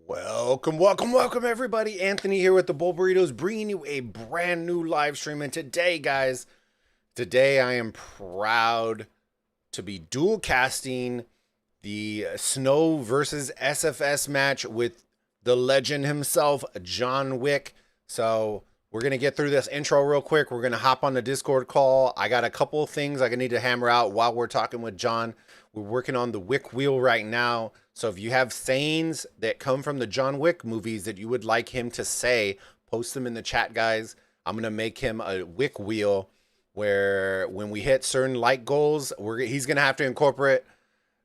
Welcome everybody. Anthony here with the Bulbaritos, bringing you a brand new live stream. And today, guys, I am proud to be dual casting the Snow versus SFS match with the legend himself, John Wick. So we're going to get through this intro real quick. We're going to hop on the Discord call. I got a couple of things I need to hammer out while we're talking with John. We're working on the Wick wheel right now. So if you have sayings that come from the John Wick movies that you would like him to say, post them in the chat, guys. I'm going to make him a Wick wheel where when we hit certain like goals, he's going to have to incorporate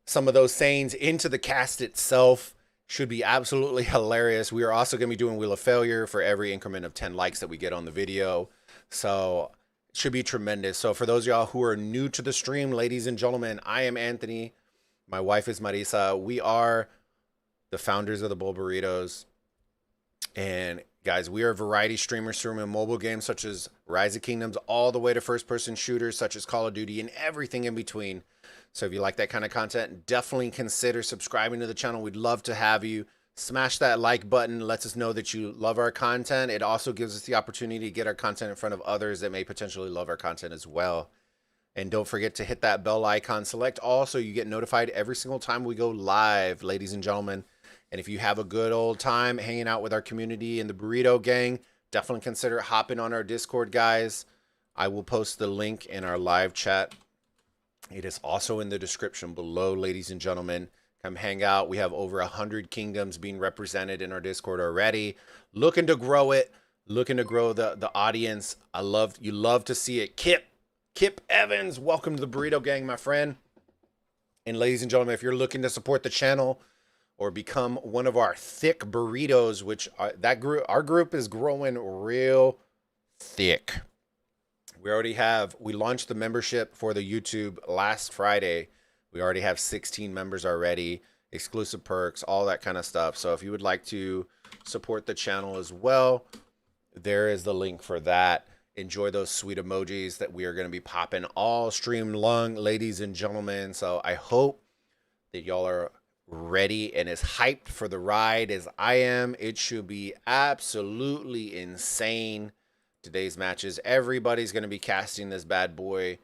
some of those sayings into the cast itself. Should be absolutely hilarious. We are also going to be doing Wheel of Failure for every increment of 10 likes that we get on the video. So it should be tremendous. So for those of y'all who are new to the stream, ladies and gentlemen, I am Anthony. My wife is Marisa. We are the founders of the Bulbaritos. And guys, we are variety streamers streaming mobile games such as Rise of Kingdoms all the way to first-person shooters such as Call of Duty and everything in between. So if you like that kind of content, definitely consider subscribing to the channel. We'd love to have you. Smash that like button. Lets us know that you love our content. It also gives us the opportunity to get our content in front of others that may potentially love our content as well. And don't forget to hit that bell icon. Select all so you get notified every single time we go live, ladies and gentlemen. And if you have a good old time hanging out with our community and the Burrito Gang, definitely consider hopping on our Discord, guys. I will post the link in our live chat. It is also in the description below, ladies and gentlemen. Come hang out. We have over 100 kingdoms being represented in our Discord already. Looking to grow it. Looking to grow the audience. You love to see it. Kip Evans, welcome to the Burrito Gang, my friend. And ladies and gentlemen, if you're looking to support the channel or become one of our thick burritos, which our group is growing real thick. We launched the membership for the YouTube last Friday. We already have 16 members already, exclusive perks, all that kind of stuff. So if you would like to support the channel as well, there is the link for that. Enjoy those sweet emojis that we are going to be popping all stream long, ladies and gentlemen. So I hope that y'all are ready and as hyped for the ride as I am. It should be absolutely insane. Today's matches, everybody's going to be casting this bad boy,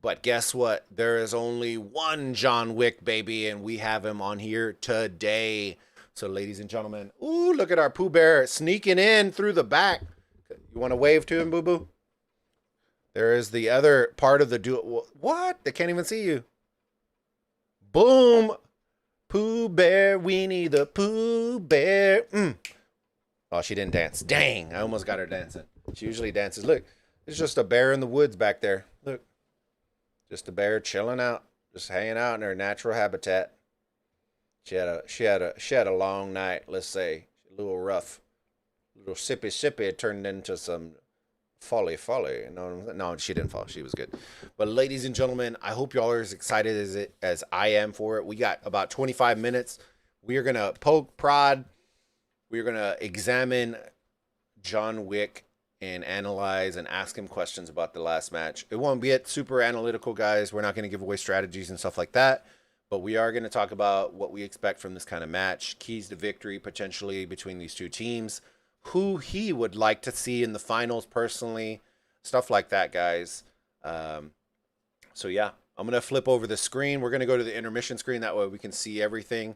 but guess what? There is only one John Wick, baby, and we have him on here today. So ladies and gentlemen, ooh, look at our Pooh Bear sneaking in through the back. You want to wave to him, Boo Boo? There is the other part of the duo. What? They can't even see you. Boom. Pooh Bear, Winnie the Pooh Bear. Oh, she didn't dance. Dang, I almost got her dancing. She usually dances. Look, it's just a bear in the woods back there. Look, just a bear chilling out, just hanging out in her natural habitat. She had a long night. Let's say a little rough, a little sippy. It turned into some folly. No, she didn't fall. She was good. But ladies and gentlemen, I hope y'all are as excited as I am for it. We got about 25 minutes. We are gonna poke, prod. We're gonna examine John Wick and analyze and ask him questions about the last match. It won't be super analytical, guys. We're not going to give away strategies and stuff like that, but we are going to talk about what we expect from this kind of match, keys to victory potentially between these two teams, who he would like to see in the finals personally, stuff like that, guys. So yeah, I'm going to flip over the screen. We're going to go to the intermission screen. That way we can see everything.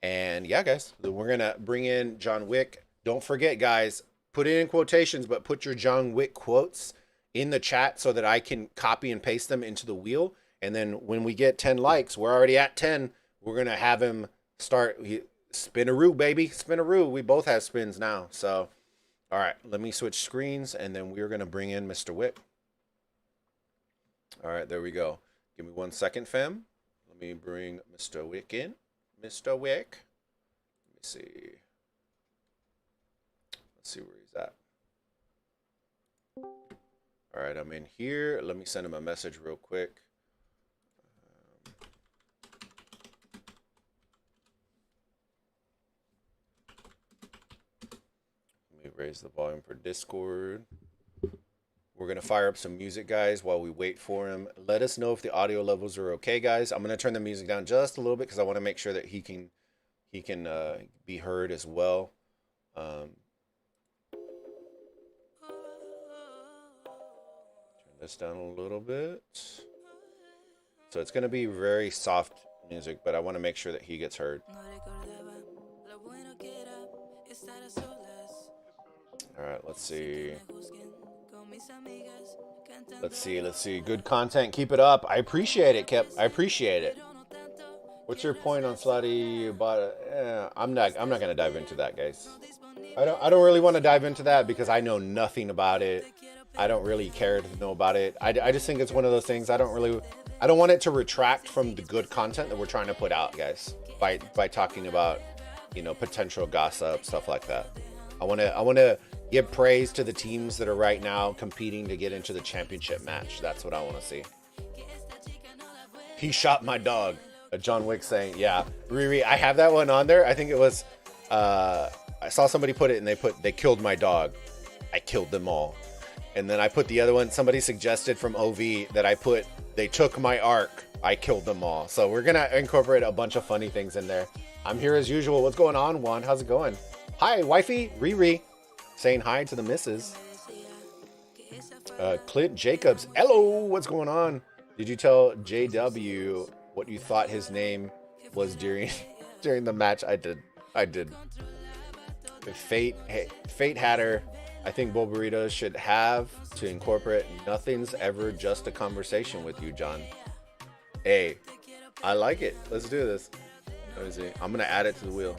And yeah, guys, we're going to bring in John Wick. Don't forget, guys, put it in quotations, but put your John Wick quotes in the chat so that I can copy and paste them into the wheel. And then when we get 10 likes, we're already at 10. We're going to have him start spin-a-roo, baby. Spin-a-roo. We both have spins now. So, all right, let me switch screens, and then we're going to bring in Mr. Wick. All right, there we go. Give me 1 second, fam. Let me bring Mr. Wick in. Mr. Wick. Let me see. Let's see where he's at. All right, I'm in here. Let me send him a message real quick. Let me raise the volume for Discord. We're going to fire up some music, guys, while we wait for him. Let us know if the audio levels are okay, guys. I'm going to turn the music down just a little bit because I want to make sure that he he can be heard as well. Turn this down a little bit. So it's going to be very soft music, but I want to make sure that he gets heard. All right, let's see. Let's see. Good content. Keep it up. I appreciate it, Kep. I appreciate it. What's your point on Slotty? I'm not gonna dive into that, guys. I don't really want to dive into that because I know nothing about it. I don't really care to know about it. I just think it's one of those things. I don't want it to retract from the good content that we're trying to put out, guys. By talking about, potential gossip, stuff like that. I want to give praise to the teams that are right now competing to get into the championship match. That's what I want to see. He shot my dog. John Wick saying, yeah, Riri, I have that one on there. I think it was, I saw somebody put it and they killed my dog. I killed them all. And then I put the other one, somebody suggested from OV that they took my arc. I killed them all. So we're going to incorporate a bunch of funny things in there. I'm here as usual. What's going on, Juan? How's it going? Hi, wifey, Riri. Saying hi to the missus. Clint Jacobs. Hello, what's going on? Did you tell JW what you thought his name was during the match? I did. Fate Hatter. I think Bulbaritos should have to incorporate nothing's ever just a conversation with you, John. Hey, I like it. Let's do this. Let me see. I'm gonna add it to the wheel.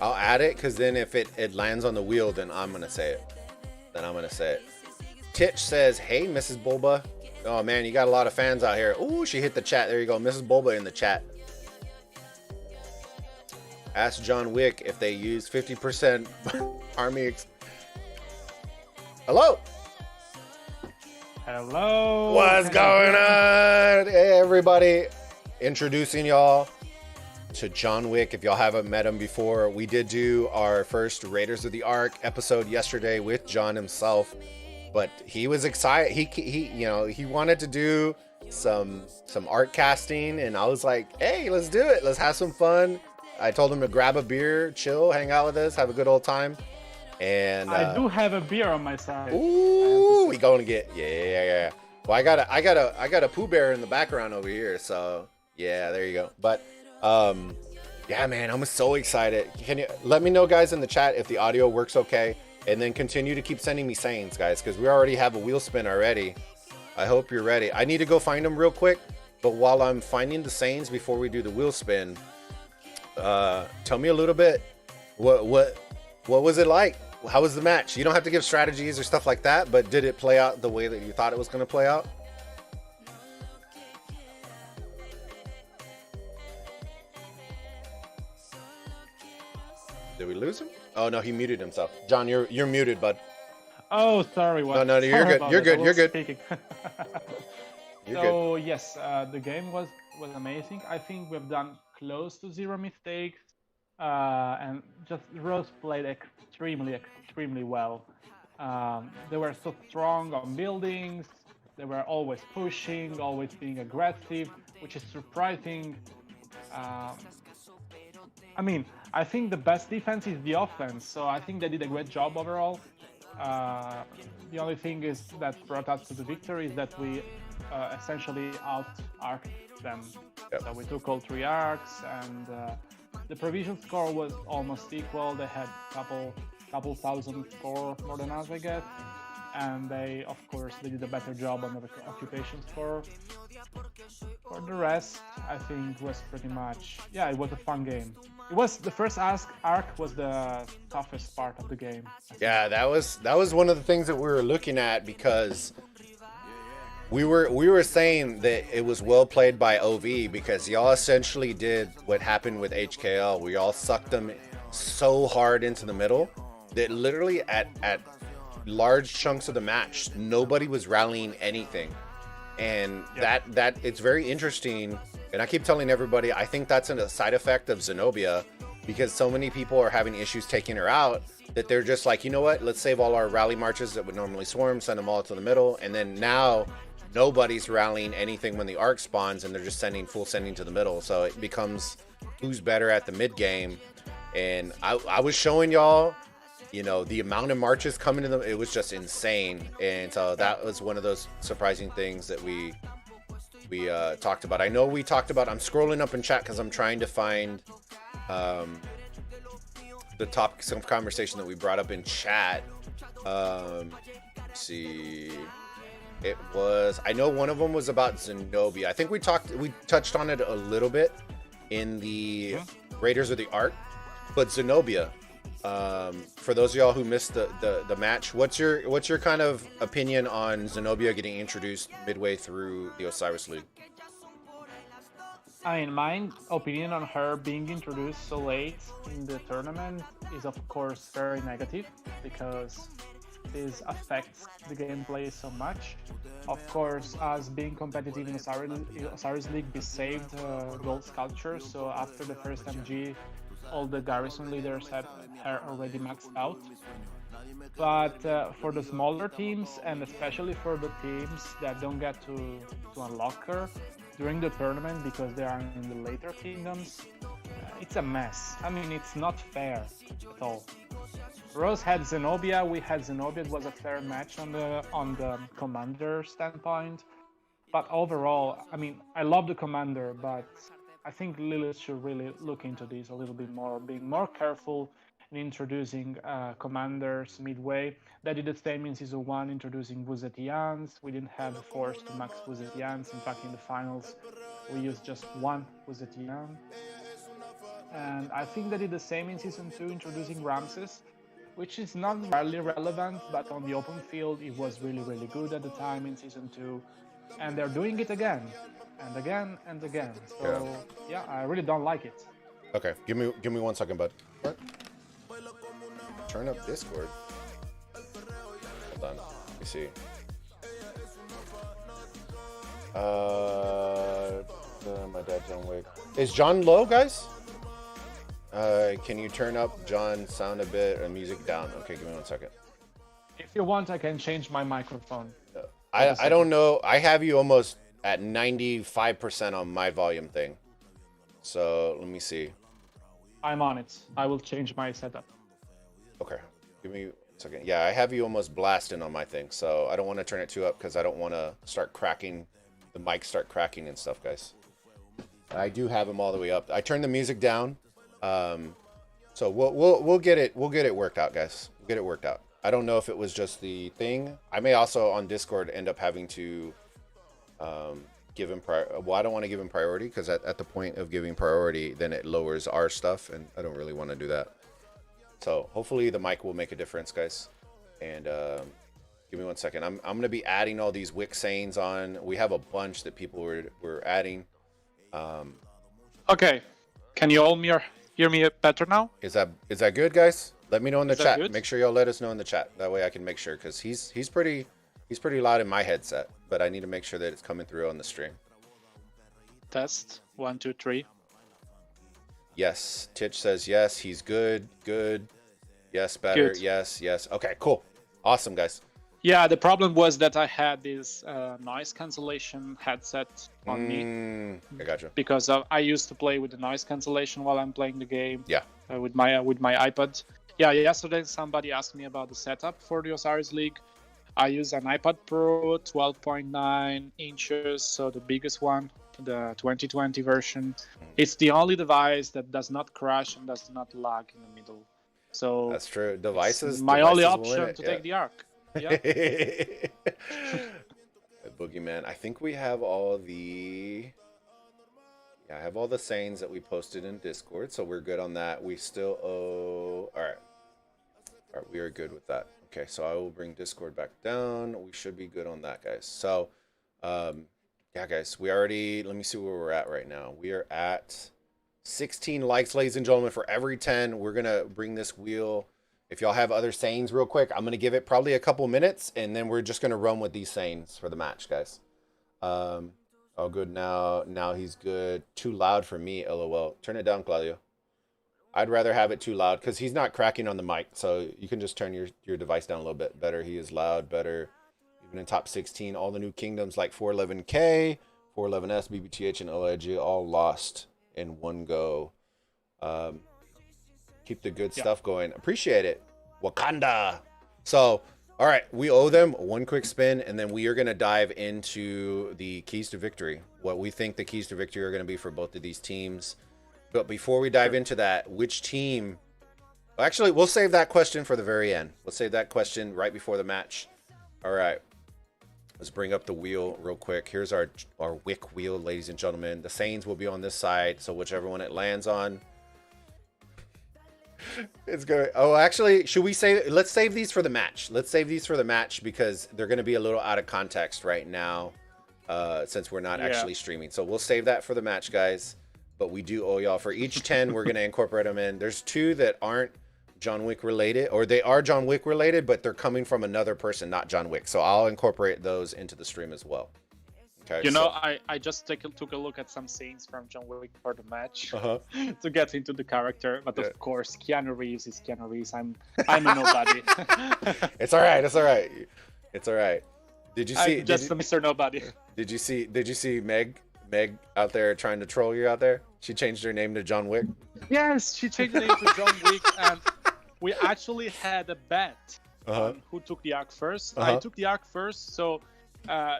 I'll add it because then if it lands on the wheel, then I'm gonna say it. Titch says, "Hey, Mrs. Bulba." Oh man, you got a lot of fans out here. Ooh, she hit the chat. There you go, Mrs. Bulba in the chat. Ask John Wick if they use 50% army. Hello. What's going on? Hey, everybody. Introducing y'all to John Wick. If y'all haven't met him before, we did do our first Raiders of the Ark episode yesterday with John himself, but he was excited. He wanted to do some art casting, and I was like, hey, let's do it. Let's have some fun. I told him to grab a beer, chill, hang out with us, have a good old time. And I do have a beer on my side. Ooh, we going to get yeah. Well, I got a Pooh Bear in the background over here, so yeah, there you go. But yeah, man, I'm so excited. Can you let me know, guys, in the chat if the audio works okay, and then continue to keep sending me sayings, guys, because we already have a wheel spin already. I hope you're ready. I need to go find them real quick, but while I'm finding the sayings before we do the wheel spin, tell me a little bit. What was it like? How was the match? You don't have to give strategies or stuff like that, but did it play out the way that you thought it was going to play out? Did we lose him? Oh no, he muted himself. John, you're muted, bud. Oh, sorry. No, you're good. You're good. You're good. So yes, the game was amazing. I think we've done close to zero mistakes, and just Rose played extremely well. They were so strong on buildings. They were always pushing, always being aggressive, which is surprising. I think the best defense is the offense, so I think they did a great job overall. The only thing is that brought us to the victory is that we essentially out-arced them. Yep. So we took all 3 arcs, and the provision score was almost equal. They had couple thousand score more than us, I guess. And they did a better job on the occupation score. For the rest, I think was pretty much, it was a fun game. It was the first arc was the toughest part of the game. Yeah, that was one of the things that we were looking at, because we were saying that it was well played by OV, because y'all essentially did what happened with HKL. We all sucked them so hard into the middle that literally at large chunks of the match, nobody was rallying anything. And that it's very interesting. And I keep telling everybody, I think that's a side effect of Zenobia, because so many people are having issues taking her out that they're just like, you know what, let's save all our rally marches that would normally swarm, send them all to the middle. And then now nobody's rallying anything when the arc spawns, and they're just full sending to the middle. So it becomes who's better at the mid game. And I was showing y'all, you know, the amount of marches coming to them, it was just insane. And so that was one of those surprising things that we talked about. I know we talked about, I'm scrolling up in chat because I'm trying to find the topic, some conversation that we brought up in chat. Let's see. It was, I know one of them was about Zenobia. I think we touched on it a little bit in the Raiders of the Ark, but Zenobia, for those of y'all who missed the match, what's your kind of opinion on Zenobia getting introduced midway through the Osiris League? I mean, my opinion on her being introduced so late in the tournament is, of course, very negative, because this affects the gameplay so much. Of course, us being competitive in Osiris League, we saved gold sculpture, so after the first MG, all the garrison leaders had her already maxed out. But for the smaller teams, and especially for the teams that don't get to unlock her during the tournament because they are in the later kingdoms, it's a mess. I mean, it's not fair at all. Rose had Zenobia, we had Zenobia. It was a fair match on the commander standpoint. But overall, I mean, I love the commander, but I think Lilith should really look into this a little bit more, being more careful in introducing commanders midway. They did the same in Season 1, introducing Vuzetians. We didn't have the force to max Vuzetians. In fact, in the finals, we used just one Vuzetian. And I think they did the same in Season 2, introducing Ramses, which is not really relevant, but on the open field, it was really, really good at the time in Season 2. And they're doing it again, and again, and again. So, yeah, I really don't like it. Okay, give me 1 second, bud. What? Turn up Discord. Hold on. Let me see. My dad's on Wick. Is John low, guys? Can you turn up John's sound a bit and music down? Okay, give me 1 second. If you want, I can change my microphone. I don't know. I have you almost at 95% on my volume thing. So let me see. I'm on it. I will change my setup. Okay, give me 1 second. Yeah, I have you almost blasting on my thing, so I don't want to turn it too up because I don't want to start cracking, the mic start cracking and stuff, guys. I do have them all the way up. I turned the music down, so we'll get it worked out, guys. We'll get it worked out. I don't know if it was just the thing. I may also on Discord end up having to give him well, I don't want to give him priority because at the point of giving priority, then it lowers our stuff, and I don't really want to do that. So hopefully the mic will make a difference, guys. And give me 1 second. I'm gonna be adding all these Wick sayings on. We have a bunch that people were adding. Okay, can you all hear me better now? Is that good, guys? Let me know in the chat. Good? Make sure y'all let us know in the chat. That way I can make sure, because he's pretty loud in my headset, but I need to make sure that it's coming through on the stream. Test 1, 2, 3. Yes, Titch says yes. He's good. Yes, better. Good. Yes. Okay, cool. Awesome, guys. Yeah, the problem was that I had this noise cancellation headset on me. I gotcha. Because I used to play with the noise cancellation while I'm playing the game. Yeah. With my iPad. Yeah, yesterday somebody asked me about the setup for the Osiris League. I use an iPad Pro 12.9 inches, so the biggest one, the 2020 version. It's the only device that does not crash and does not lag in the middle. So that's true. Devices. My only option to take the Arc. Yeah. Boogeyman. I think we have all the. Yeah, I have all the sayings that we posted in Discord, so we're good on that. We still owe. All right, we are good with that. Okay, so I will bring Discord back down. We should be good on that, guys. So, yeah, guys, we already. Let me see where we're at right now. We are at 16 likes, ladies and gentlemen. For every 10, we're gonna bring this wheel. If y'all have other sayings real quick, I'm gonna give it probably a couple minutes, and then we're just gonna run with these sayings for the match, guys. Oh, good now. Now he's good. Too loud for me, LOL. Turn it down, Claudio. I'd rather have it too loud because he's not cracking on the mic, so you can just turn your device down a little bit. Better. He is loud. Better. Even in top 16, all the new kingdoms like 411K, 411S, BBTH, and LIG all lost in one go. Keep the good stuff going. Appreciate it. Wakanda. So, all right, we owe them one quick spin, and then we are going to dive into the keys to victory. What we think the keys to victory are going to be for both of these teams. But before we dive into that, which team... Actually, we'll save that question for the very end. We'll save that question right before the match. All right. Let's bring up the wheel real quick. Here's our Wick wheel, ladies and gentlemen. The Saints will be on this side, so whichever one it lands on. It's good. Oh, actually, should we save... Let's save these for the match. Let's save these for the match because they're going to be a little out of context right now since we're not actually streaming. So we'll save that for the match, guys. But we do owe y'all. For each 10, we're going to incorporate them in. There's 2 that aren't John Wick related, or they are John Wick related, but they're coming from another person, not John Wick. So I'll incorporate those into the stream as well. Okay, you know, I just took a look at some scenes from John Wick for the match to get into the character. But of course, Keanu Reeves is Keanu Reeves. I'm a nobody. It's all right. It's all right. It's all right. Did you see? Just Mr. Nobody. Did you see Meg out there trying to troll you out there? She changed her name to John Wick. Yes, she changed the name to John Wick, and we actually had a bet on who took the arc first. I took the arc first, so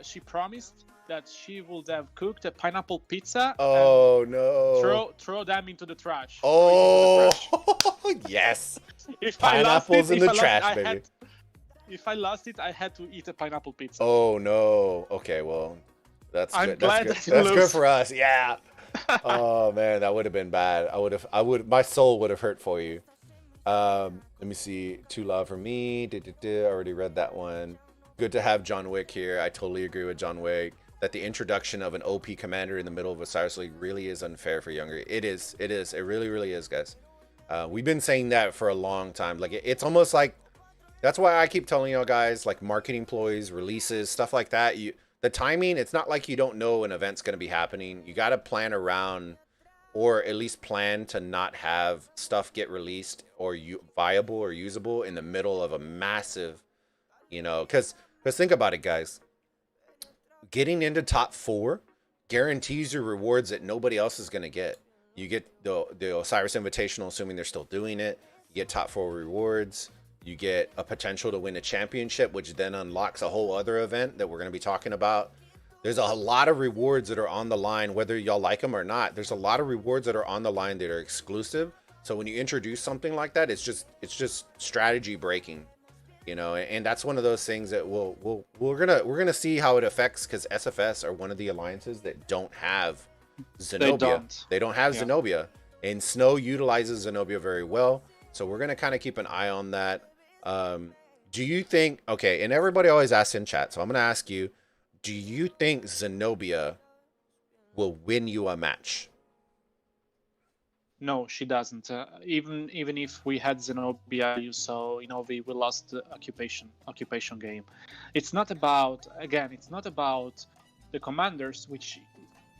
she promised that she would have cooked a pineapple pizza. Oh no! Throw them into the trash. Oh yes! If Pineapples in the trash, baby. If I lost it, I had to eat a pineapple pizza. Oh no! Okay, well, that's I'm good. glad That's good for us. Yeah. Oh man, that would have been bad. My soul would have hurt for you. Let me see. Too loud for me. I already read that one. Good to have John Wick here. I totally agree with John Wick that the introduction of an OP commander in the middle of Osiris League really is unfair for younger. It is. It really, really is, guys. We've been saying that for a long time. Like it's almost like that's why I keep telling y'all guys, like marketing ploys, releases, stuff like that. The timing, it's not like you don't know an event's going to be happening. You got to plan around, or at least plan to not have stuff get released or viable or usable in the middle of a massive, because think about it, guys. Getting into top 4 guarantees you rewards that nobody else is going to get. You get the Osiris Invitational, assuming they're still doing it. You get top 4 rewards. You get a potential to win a championship, which then unlocks a whole other event that we're going to be talking about. There's a lot of rewards that are on the line, whether y'all like them or not. There's a lot of rewards that are on the line that are exclusive. So when you introduce something like that, it's just strategy breaking, and that's one of those things that we're gonna see how it affects, because SFS are one of the alliances that don't have Zenobia. They don't have Zenobia, and Snow utilizes Zenobia very well. So we're gonna kind of keep an eye on that. Do you think, okay, and everybody always asks in chat, so I'm gonna ask you, do you think Zenobia will win you a match? No, she doesn't. Even if we had Zenobia, you saw, we lost the occupation game. It's not about the commanders, which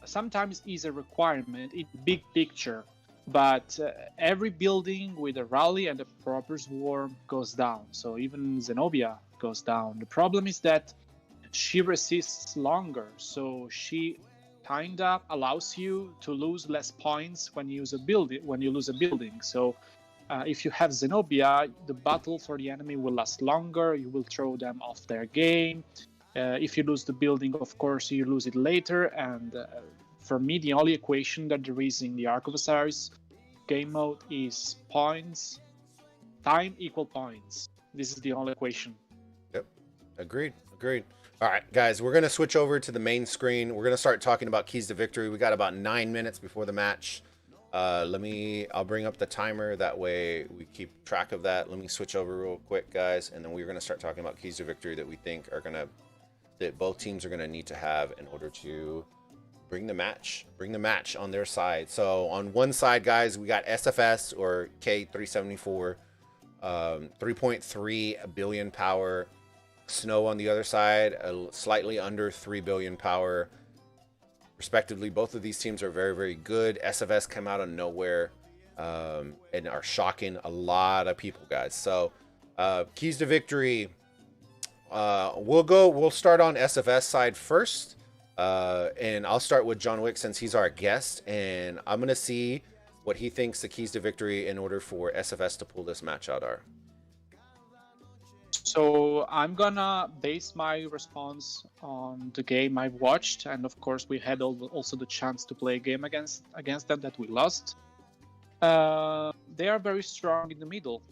sometimes is a requirement in big picture. But every building with a rally and a proper swarm goes down. So even Zenobia goes down. The problem is that she resists longer. So she kinda allows you to lose less points when you lose a building. So if you have Zenobia, the battle for the enemy will last longer. You will throw them off their game. If you lose the building, of course, you lose it later. And for me, the only equation that there is in the Ark of Osiris game mode is points, time equal points. This is the only equation. Yep. Agreed. All right, guys, we're going to switch over to the main screen. We're going to start talking about keys to victory. We got about 9 minutes before the match. I'll bring up the timer. That way we keep track of that. Let me switch over real quick, guys. And then we're going to start talking about keys to victory that we think that both teams are going to need to have in order to bring the match on their side. So on one side, guys, we got SFS or K374, 3.3 billion power. Snow on the other side, slightly under 3 billion power, respectively. Both of these teams are very, very good. SFS come out of nowhere and are shocking a lot of people, guys. So keys to victory We'll start on SFS side first. And I'll start with John Wick since he's our guest, and I'm gonna see what he thinks the keys to victory in order for SFS to pull this match out are. So I'm gonna base my response on the game I watched, and of course we had also the chance to play a game against them that we lost. They are very strong in the middle.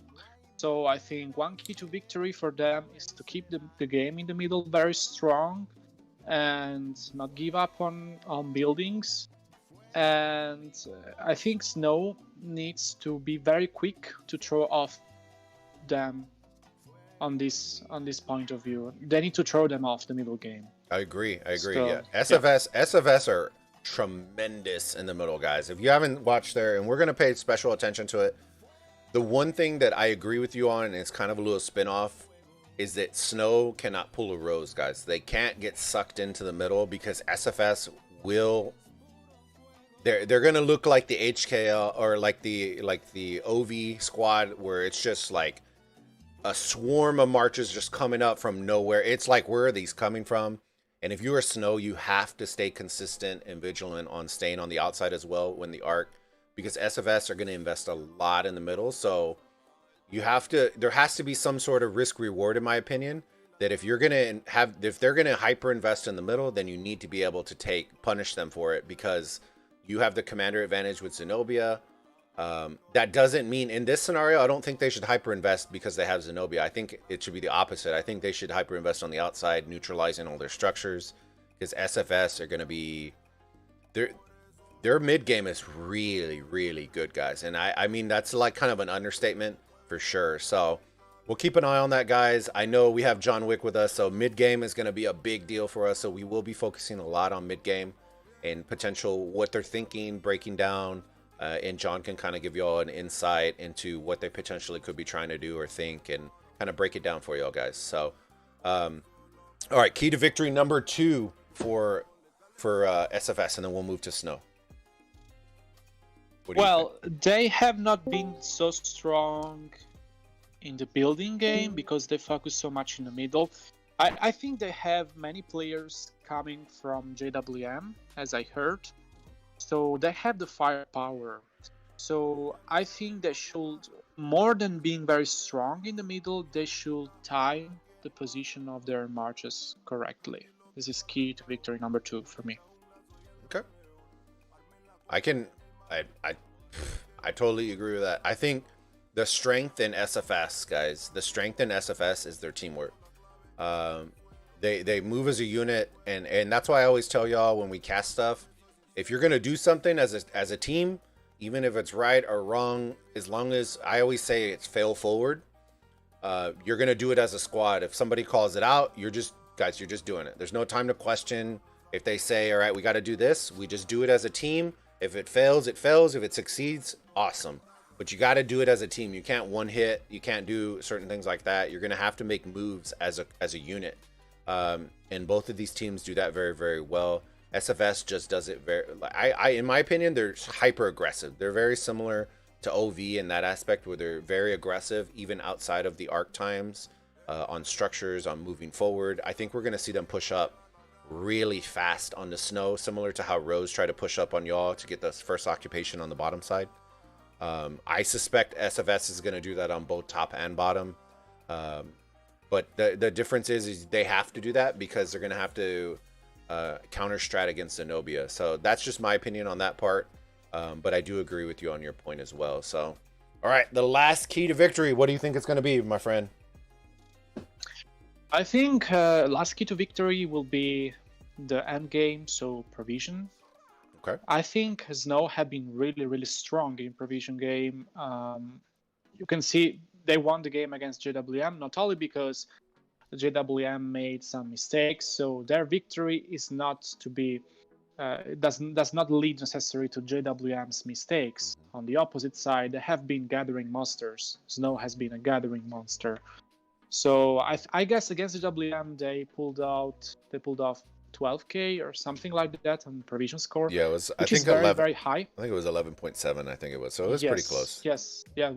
So I think one key to victory for them is to keep the game in the middle very strong and not give up on buildings. And I think Snow needs to be very quick to throw off them on this point of view. They need to throw them off the middle game. I agree. So, Yeah. SFS are tremendous in the middle, guys. If you haven't watched there, and we're gonna pay special attention to it. The one thing that I agree with you on, and it's kind of a little spin-off, is that Snow cannot pull a Rose, guys. They can't get sucked into the middle because SFS will. They're gonna look like the HKL or like the OV squad, where it's just like a swarm of marches just coming up from nowhere. It's like, where are these coming from? And if you are Snow, you have to stay consistent and vigilant on staying on the outside as well when the arc, because SFS are going to invest a lot in the middle. So you have to, there has to be some sort of risk reward, in my opinion, that if you're going to have, if they're going to hyper invest in the middle, then you need to be able to punish them for it, because you have the commander advantage with Zenobia. That doesn't mean in this scenario, I don't think they should hyper invest because they have Zenobia. I think it should be the opposite. I think they should hyper invest on the outside, neutralizing all their structures, because SFS are going to be, their mid game is really, really good, guys. And I mean, that's like kind of an understatement for sure. So we'll keep an eye on that, guys. I know we have John Wick with us, so mid game is going to be a big deal for us. So we will be focusing a lot on mid game and potential, what they're thinking, breaking down. And John can kind of give you all an insight into what they potentially could be trying to do or think, and kind of break it down for you all, guys. So, all right, key to victory number 2 for SFS, and then we'll move to Snow. Well, they have not been so strong in the building game because they focus so much in the middle. I think they have many players coming from JWM, as I heard. So they have the firepower. So I think they should, more than being very strong in the middle, they should time the position of their marches correctly. This is key to victory number 2 for me. Okay. I totally agree with that. I think the strength in SFS, guys, the strength in SFS is their teamwork. They move as a unit, and that's why I always tell y'all when we cast stuff, if you're gonna do something as a team, even if it's right or wrong, as long as, I always say, it's fail forward, you're gonna do it as a squad. If somebody calls it out, you're just doing it. There's no time to question. If they say, all right, we got to do this, we just do it as a team. If it fails, it fails. If it succeeds, awesome. But you got to do it as a team. You can't one hit. You can't do certain things like that. You're gonna have to make moves as a unit. And both of these teams do that very, very well. SFS just does it very, in my opinion, they're hyper aggressive. They're very similar to OV in that aspect, where they're very aggressive even outside of the arc times, on structures, on moving forward. I think we're going to see them push up really fast on the Snow, similar to how Rose tried to push up on y'all to get the first occupation on the bottom side. I suspect SFS is going to do that on both top and bottom. But the difference is they have to do that because they're going to have to counter strat against Zenobia. So that's just my opinion on that part. But I do agree with you on your point as well. So, all right, the last key to victory. What do you think it's going to be, my friend? I think last key to victory will be the end game, so provision. Okay. I think Snow have been really, really strong in provision game. You can see they won the game against JWM, not only because JWM made some mistakes, so their victory is not to be does not lead necessarily to JWM's mistakes. On the opposite side, they have been gathering monsters. Snow has been a gathering monster. So I guess against JWM they pulled off 12k or something like that on provision score. Yeah, it was. Which I think is very, 11, very high. I think it was 11.7. I think it was. So it was pretty close. Yes. Yeah.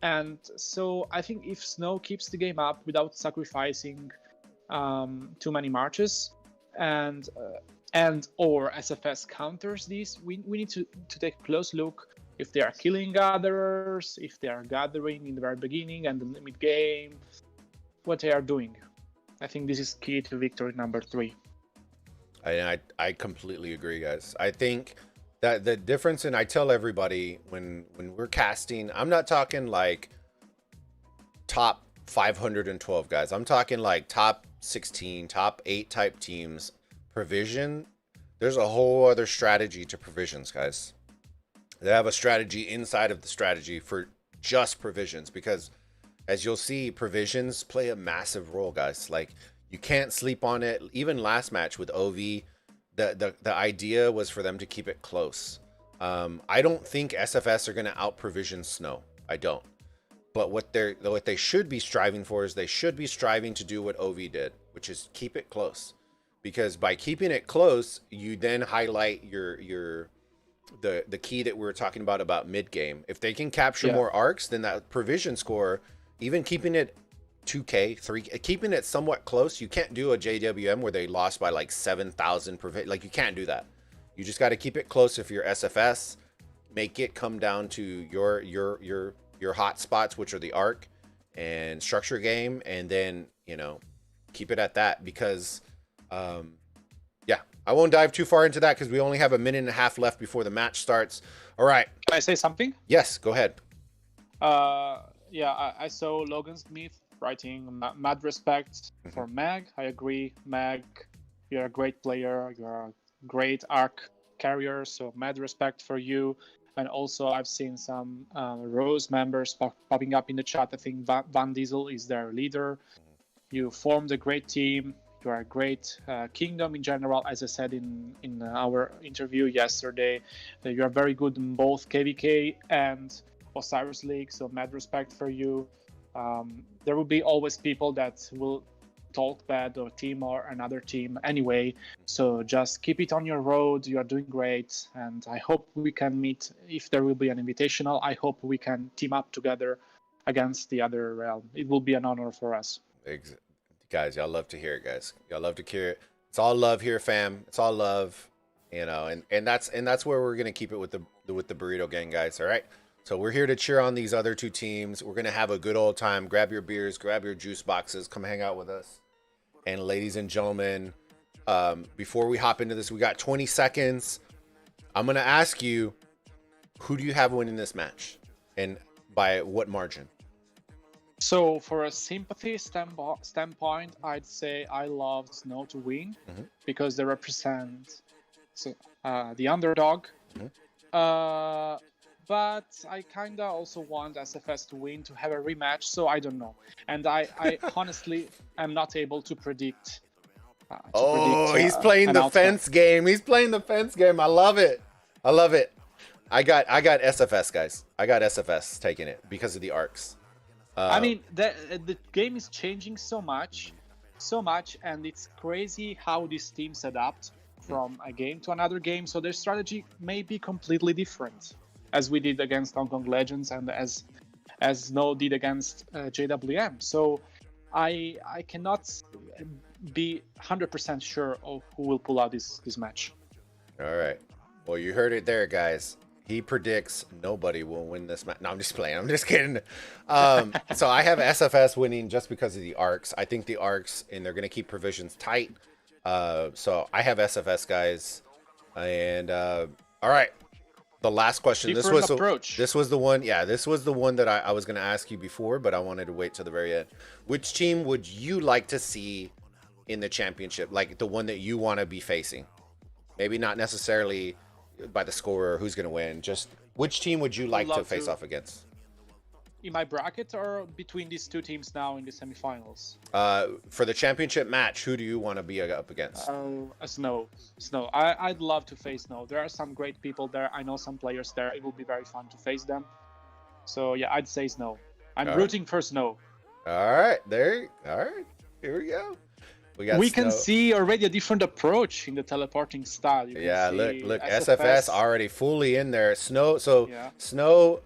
And so I think if Snow keeps the game up without sacrificing too many marches, and or SFS counters these, we need to take a close look if they are killing gatherers, if they are gathering in the very beginning and the mid game, what they are doing. I think this is key to victory number 3. I completely agree, guys. I think that the difference, and I tell everybody when we're casting, I'm not talking like top 512 guys. I'm talking like top 16, top 8 type teams. Provision, there's a whole other strategy to provisions, guys. They have a strategy inside of the strategy for just provisions, because as you'll see, provisions play a massive role, guys. Like, you can't sleep on it. Even last match with OV, the idea was for them to keep it close. I don't think SFS are going to out provision Snow. I don't. But what they should be striving for is they should be striving to do what OV did, which is keep it close. Because by keeping it close, you then highlight the key that we were talking about mid game. If they can capture more arcs, then that provision score, even keeping it 2K, 3, keeping it somewhat close. You can't do a JWM where they lost by like 7,000 provision. Like, you can't do that. You just got to keep it close if you're SFS. Make it come down to your hot spots, which are the arc and structure game, and then, you know, keep it at that. Because yeah, I won't dive too far into that because we only have a minute and a half left before the match starts. All right. Can I say something? Yes, go ahead. Yeah, I saw Logan Smith writing mad respect for Mag. I agree, Mag, you're a great player, you're a great arc carrier, so mad respect for you. And also I've seen some Rose members popping up in the chat. I think Van Diesel is their leader. You formed a great team. You are a great kingdom in general. As I said in our interview yesterday, you are very good in both KVK and Osiris League, so mad respect for you. There will be always people that will talk bad or team or another team anyway, so just keep it on your road. You are doing great, and I hope we can meet. If there will be an invitational, I hope we can team up together against the other realm. It will be an honor for us. Guys, y'all love to hear it, guys. Y'all love to hear it. It's all love here, fam. It's all love, you know, and that's where we're gonna keep it with the Burrito Gang, guys. All right. So we're here to cheer on these other two teams. We're gonna have a good old time. Grab your beers, grab your juice boxes, come hang out with us. And ladies and gentlemen, before we hop into this, we got 20 seconds. I'm gonna ask you, who do you have winning this match, and by what margin? So for a sympathy standpoint, I'd say I love Snow to win because they represent the underdog. But I kind of also want SFS to win, to have a rematch, so I don't know. And I honestly am not able to predict. He's playing the fence game. He's playing the fence game. I love it. I love it. I got SFS, guys. I got SFS taking it because of the arcs. I mean, the game is changing so much, and it's crazy how these teams adapt from a game to another game. So their strategy may be completely different, as we did against Hong Kong Legends and as Snow did against JWM. So I cannot be 100% sure of who will pull out this match. All right. Well, you heard it there, guys. He predicts nobody will win this match. No, I'm just playing. I'm just kidding. So I have SFS winning just because of the arcs. I think the arcs, and they're going to keep provisions tight. So I have SFS, guys. And all right. The last question. This was the one. Yeah, this was the one that I was going to ask you before, but I wanted to wait till the very end. Which team would you like to see in the championship? Like the one that you want to be facing? Maybe not necessarily by the score or who's going to win. Just which team would you like to face off against? In my bracket or between these two teams now in the semifinals? For the championship match, who do you want to be up against? Snow. I'd love to face Snow. There are some great people there. I know some players there. It will be very fun to face them. So yeah, I'd say Snow. I'm rooting for Snow. All right, here we go. We can see already a different approach in the teleporting style. Yeah, look, SFS already fully in there. Snow, so yeah. Snow,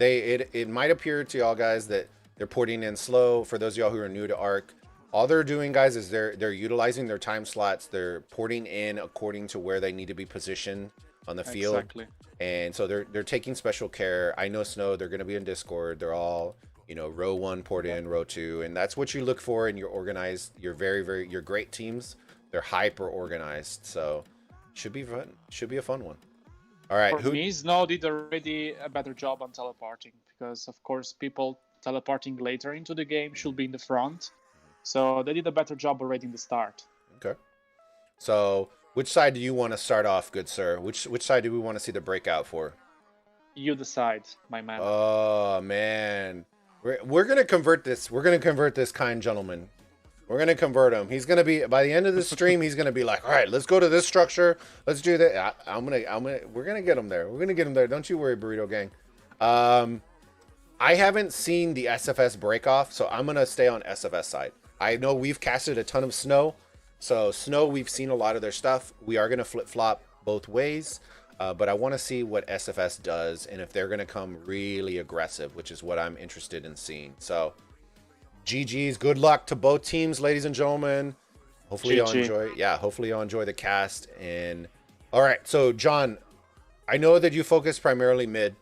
it might appear to y'all guys that they're porting in slow. For those of y'all who are new to Arc, all they're doing, guys, is they're utilizing their time slots. They're porting in according to where they need to be positioned on the field. Exactly. And so they're taking special care. I know Snow, they're going to be in Discord. They're all, you know, row 1 port in, row 2, and that's what you look for in your organized, your your great teams. They're hyper organized, so should be fun. Should be a fun one. All right, for me, Snow did already a better job on teleporting, because of course people teleporting later into the game should be in the front, so they did a better job already in the start. Okay, so which side do you want to start off, good sir? Which side do we want to see the breakout for? You decide, my man. Oh man. We're gonna convert this. We're gonna convert this kind gentleman. We're gonna convert him. He's gonna be, by the end of the stream, he's gonna be like, all right, let's go to this structure. Let's do that. We're gonna get him there. We're gonna get him there. Don't you worry, Burrito Gang. I haven't seen the SFS break off, so I'm gonna stay on SFS side. I know we've casted a ton of Snow, so Snow, we've seen a lot of their stuff. We are gonna flip flop both ways. But I want to see what SFS does and if they're going to come really aggressive, which is what I'm interested in seeing. So, GG's, good luck to both teams, ladies and gentlemen. Hopefully you'll enjoy. Yeah, hopefully you'll enjoy the cast. And all right, so John, I know that you focus primarily mid.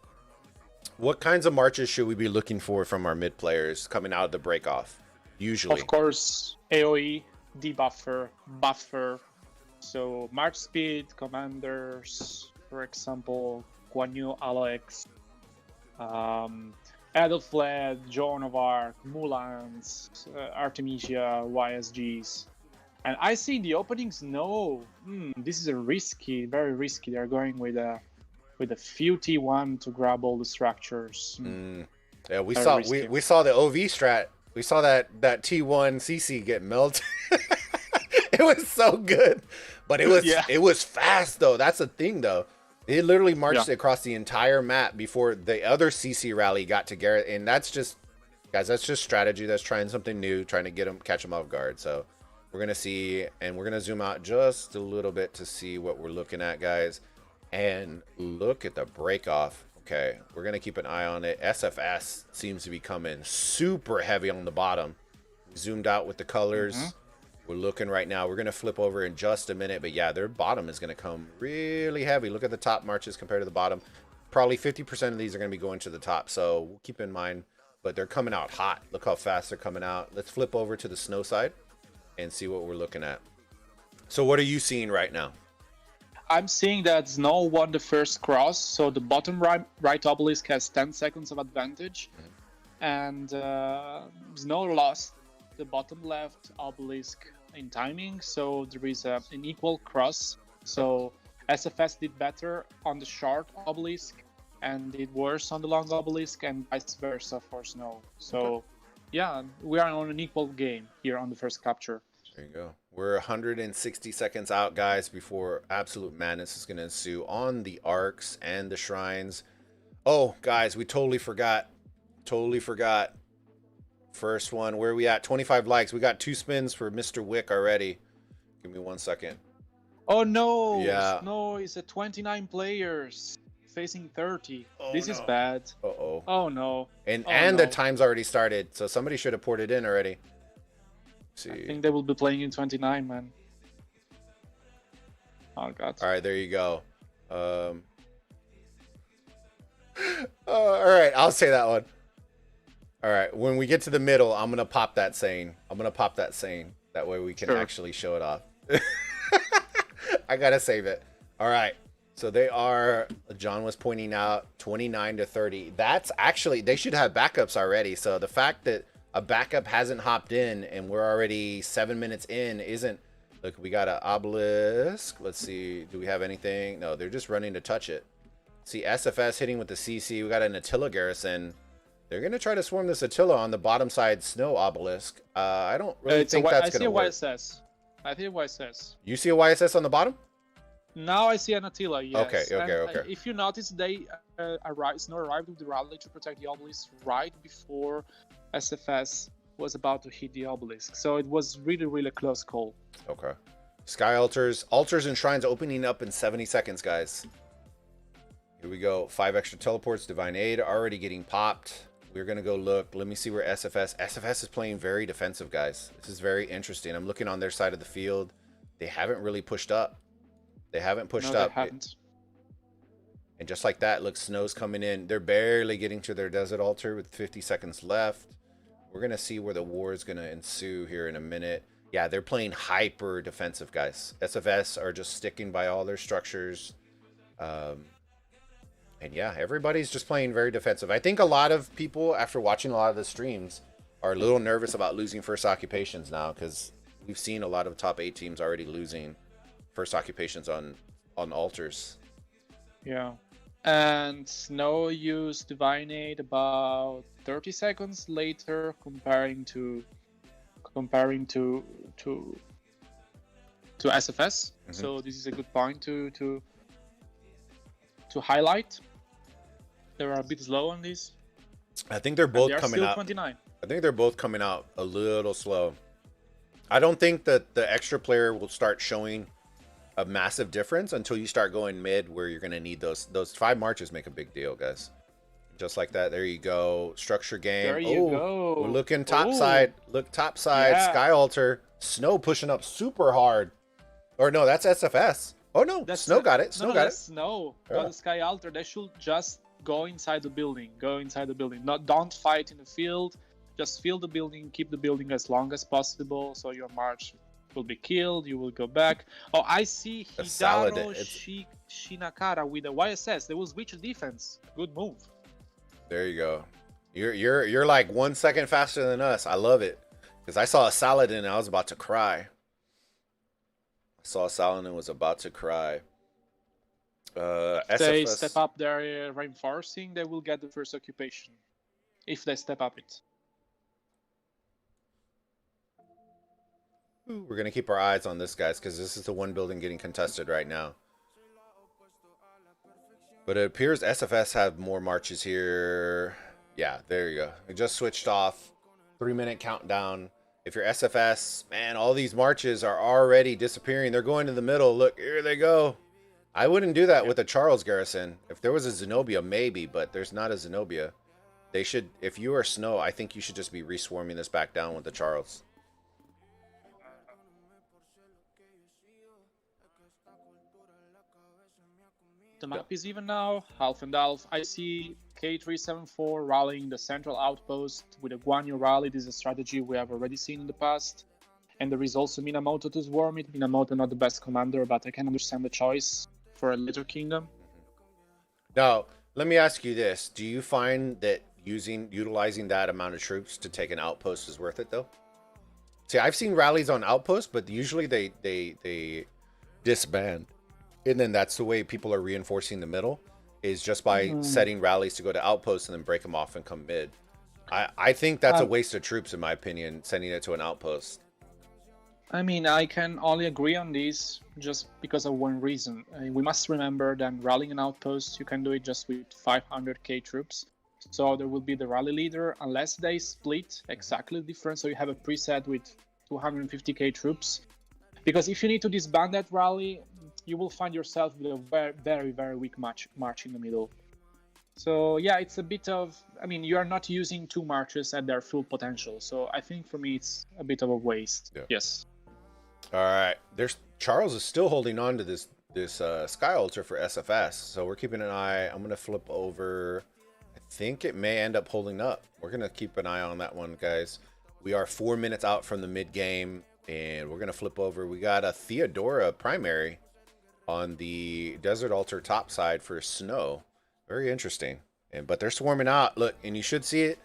What kinds of marches should we be looking for from our mid players coming out of the break off? Usually, of course, AOE, debuffer, buffer. So march speed, commanders. For example, Guan Yu, Alex, Adelfled, Joan of Arc, Mulans, Artemisia, YSGs. And I see the openings, no, this is a risky, very risky. They're going with a few T1 to grab all the structures. Yeah, we saw the OV strat. We saw that T1 CC get melted. It was so good. But it was fast though. That's the thing though. It literally marched across the entire map before the other CC rally got to Garrett, and that's just, guys, that's just strategy. That's trying something new, trying to catch them off guard. So we're gonna see, and we're gonna zoom out just a little bit to see what we're looking at, guys. And look at the break off. Okay, we're gonna keep an eye on it. SFS seems to be coming super heavy on the bottom. Zoomed out with the colors. We're looking right now. We're going to flip over in just a minute. But yeah, their bottom is going to come really heavy. Look at the top marches compared to the bottom. Probably 50% of these are going to be going to the top. So we'll keep in mind. But they're coming out hot. Look how fast they're coming out. Let's flip over to the Snow side and see what we're looking at. So what are you seeing right now? I'm seeing that Snow won the first cross. So the bottom right obelisk has 10 seconds of advantage. And Snow lost the bottom left obelisk in timing, so there is an equal cross. So SFS did better on the short obelisk and did worse on the long obelisk, and vice versa for Snow. So yeah, we are on an equal game here on the first capture. There you go. We're 160 seconds out, guys, before absolute madness is going to ensue on the arcs and the shrines. Oh, guys, we totally forgot. First one, where are we at? 25 likes. We got 2 spins for Mr. Wick already. Give me 1 second. Oh no! Yeah. Snow is at 29 players facing 30. This is bad. Uh-oh. Oh no. And the time's already started, so somebody should have ported in already. Let's see. I think they will be playing in 29, man. Oh god. All right, there you go. All right, I'll say that one. All right, when we get to the middle, I'm going to pop that saying. That way we can actually show it off. I got to save it. All right. So they are, John was pointing out, 29 to 30. That's actually, they should have backups already. So the fact that a backup hasn't hopped in and we're already 7 minutes in isn't, look, we got an obelisk. Let's see. Do we have anything? No, they're just running to touch it. See, SFS hitting with the CC. We got an Attila garrison. They're going to try to swarm this Attila on the bottom side Snow obelisk. I don't really think that's going to work. I see a YSS. You see a YSS on the bottom? Now I see an Attila, yes. Okay. If you notice, they Snow arrived with the rally to protect the obelisk right before SFS was about to hit the obelisk. So it was really, really close call. Okay. Sky altars and shrines opening up in 70 seconds, guys. Here we go. 5 extra teleports. Divine Aid already getting popped. We're going to go look. Let me see where SFS is playing very defensive, guys. This is very interesting. I'm looking on their side of the field. They haven't really pushed up. They haven't pushed up. They haven't. And just like that, look, Snow's coming in. They're barely getting to their desert altar with 50 seconds left. We're going to see where the war is going to ensue here in a minute. Yeah, they're playing hyper defensive, guys. SFS are just sticking by all their structures. And yeah, everybody's just playing very defensive. I think a lot of people, after watching a lot of the streams, are a little nervous about losing first occupations now, because we've seen a lot of top 8 teams already losing first occupations on altars. Yeah. And Snow used Divine Aid about 30 seconds later, comparing to SFS. Mm-hmm. So this is a good point to highlight. They were a bit slow on this. I think they're both coming still out. 29. I think they're both coming out a little slow. I don't think that the extra player will start showing a massive difference until you start going mid, where you're going to need those 5 marches. Make a big deal, guys. Just like that. There you go. Structure game. There you go. We're looking top side. Look top side. Yeah. Sky altar. Snow pushing up super hard. Or no, that's SFS. Oh no, Snow got it. Snow got it. Snow. Yeah. Not the Sky Altar. They should just go inside the building. Don't fight in the field. Just fill the building. Keep the building as long as possible, so your march will be killed. You will go back. Oh, I see Hidaro Shinakara with a YSS. They will switch defense. Good move. There you go. You're like 1 second faster than us. I love it. Because I saw a Saladin and I was about to cry. If they step up their reinforcing, they will get the first occupation. If they step up it. We're going to keep our eyes on this, guys, because this is the one building getting contested right now. But it appears SFS have more marches here. Yeah, there you go. We just switched off. 3-minute countdown. If you're SFS, man, all these marches are already disappearing. They're going to the middle. Look, here they go. I wouldn't do that with a Charles garrison. If there was a Zenobia, maybe, but there's not a Zenobia. They should, if you are Snow, I think you should just be reswarming this back down with the Charles. The map is even now, half and half. I see K374 rallying the central outpost with a Guanyu rally. This is a strategy we have already seen in the past. And there is also Minamoto to swarm it. Minamoto not the best commander, but I can understand the choice for a later kingdom. Now, let me ask you this. Do you find that utilizing that amount of troops to take an outpost is worth it, though? See, I've seen rallies on outposts, but usually they disband. And then that's the way people are reinforcing the middle, is just by setting rallies to go to outposts and then break them off and come mid. I think that's a waste of troops, in my opinion, sending it to an outpost. I mean, I can only agree on this just because of one reason. We must remember that rallying an outpost, you can do it just with 500k troops. So there will be the rally leader, unless they split exactly different. So you have a preset with 250k troops. Because if you need to disband that rally, you will find yourself with a very, very, very weak march in the middle. So yeah, it's a bit of, I mean, you are not using 2 marches at their full potential. So I think for me, it's a bit of a waste. Yeah. Yes. All right. Charles is still holding on to this Sky Altar for SFS. So we're keeping an eye. I'm going to flip over. I think it may end up holding up. We're going to keep an eye on that one, guys. We are 4 minutes out from the mid game, and we're going to flip over. We got a Theodora primary on the Desert Altar top side for Snow. Very interesting. But they're swarming out. Look, and you should see it.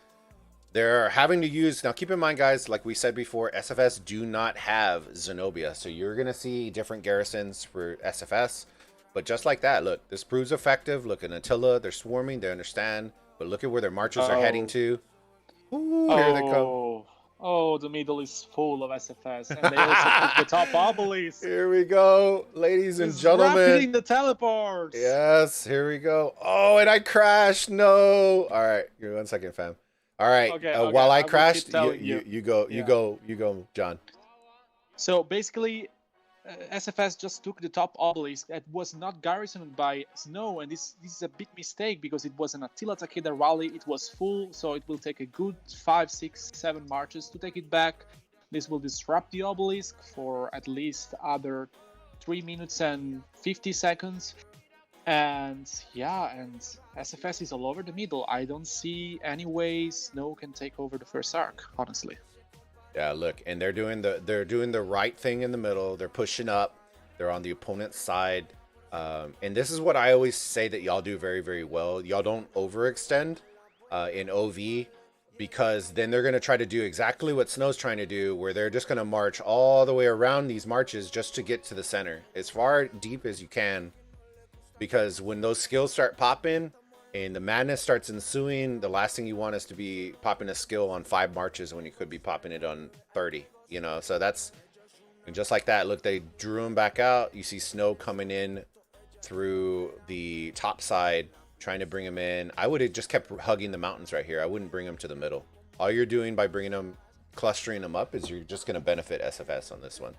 They're having to use, now keep in mind, guys, like we said before, SFS do not have Zenobia. So you're going to see different garrisons for SFS. But just like that, look, this proves effective. Look at Attila. They're swarming. They understand. But look at where their marches are heading to. Ooh, here they come. Oh, the middle is full of SFS. And they also put the top obelisk. Here we go, ladies and gentlemen. Rapiding the teleports. Yes, here we go. Oh, and I crashed. No. All right, give me 1 second, fam. All right. Okay, While I will keep crashed, telling you go, you go, John. So basically, SFS just took the top obelisk that was not garrisoned by snow, and this is a big mistake because it was an Attila Takeda rally. It was full, so it will take a good 5, 6, 7 marches to take it back. This will disrupt the obelisk for at least other 3 minutes and 50 seconds. And yeah, and SFS is all over the middle. I don't see any way Snow can take over the first arc, honestly. Yeah, look, and they're doing the right thing in the middle. They're pushing up. They're on the opponent's side. And this is what I always say that y'all do very, very well. Y'all don't overextend in OV, because then they're going to try to do exactly what Snow's trying to do, where they're just going to march all the way around these marches just to get to the center as far deep as you can. Because when those skills start popping and the madness starts ensuing, the last thing you want is to be popping a skill on 5 marches when you could be popping it on 30, you know? So that's, and just like that, look, they drew him back out. You see Snow coming in through the top side, trying to bring him in. I would have just kept hugging the mountains right here. I wouldn't bring him to the middle. All you're doing by bringing them, clustering them up, is you're just going to benefit SFS on this one.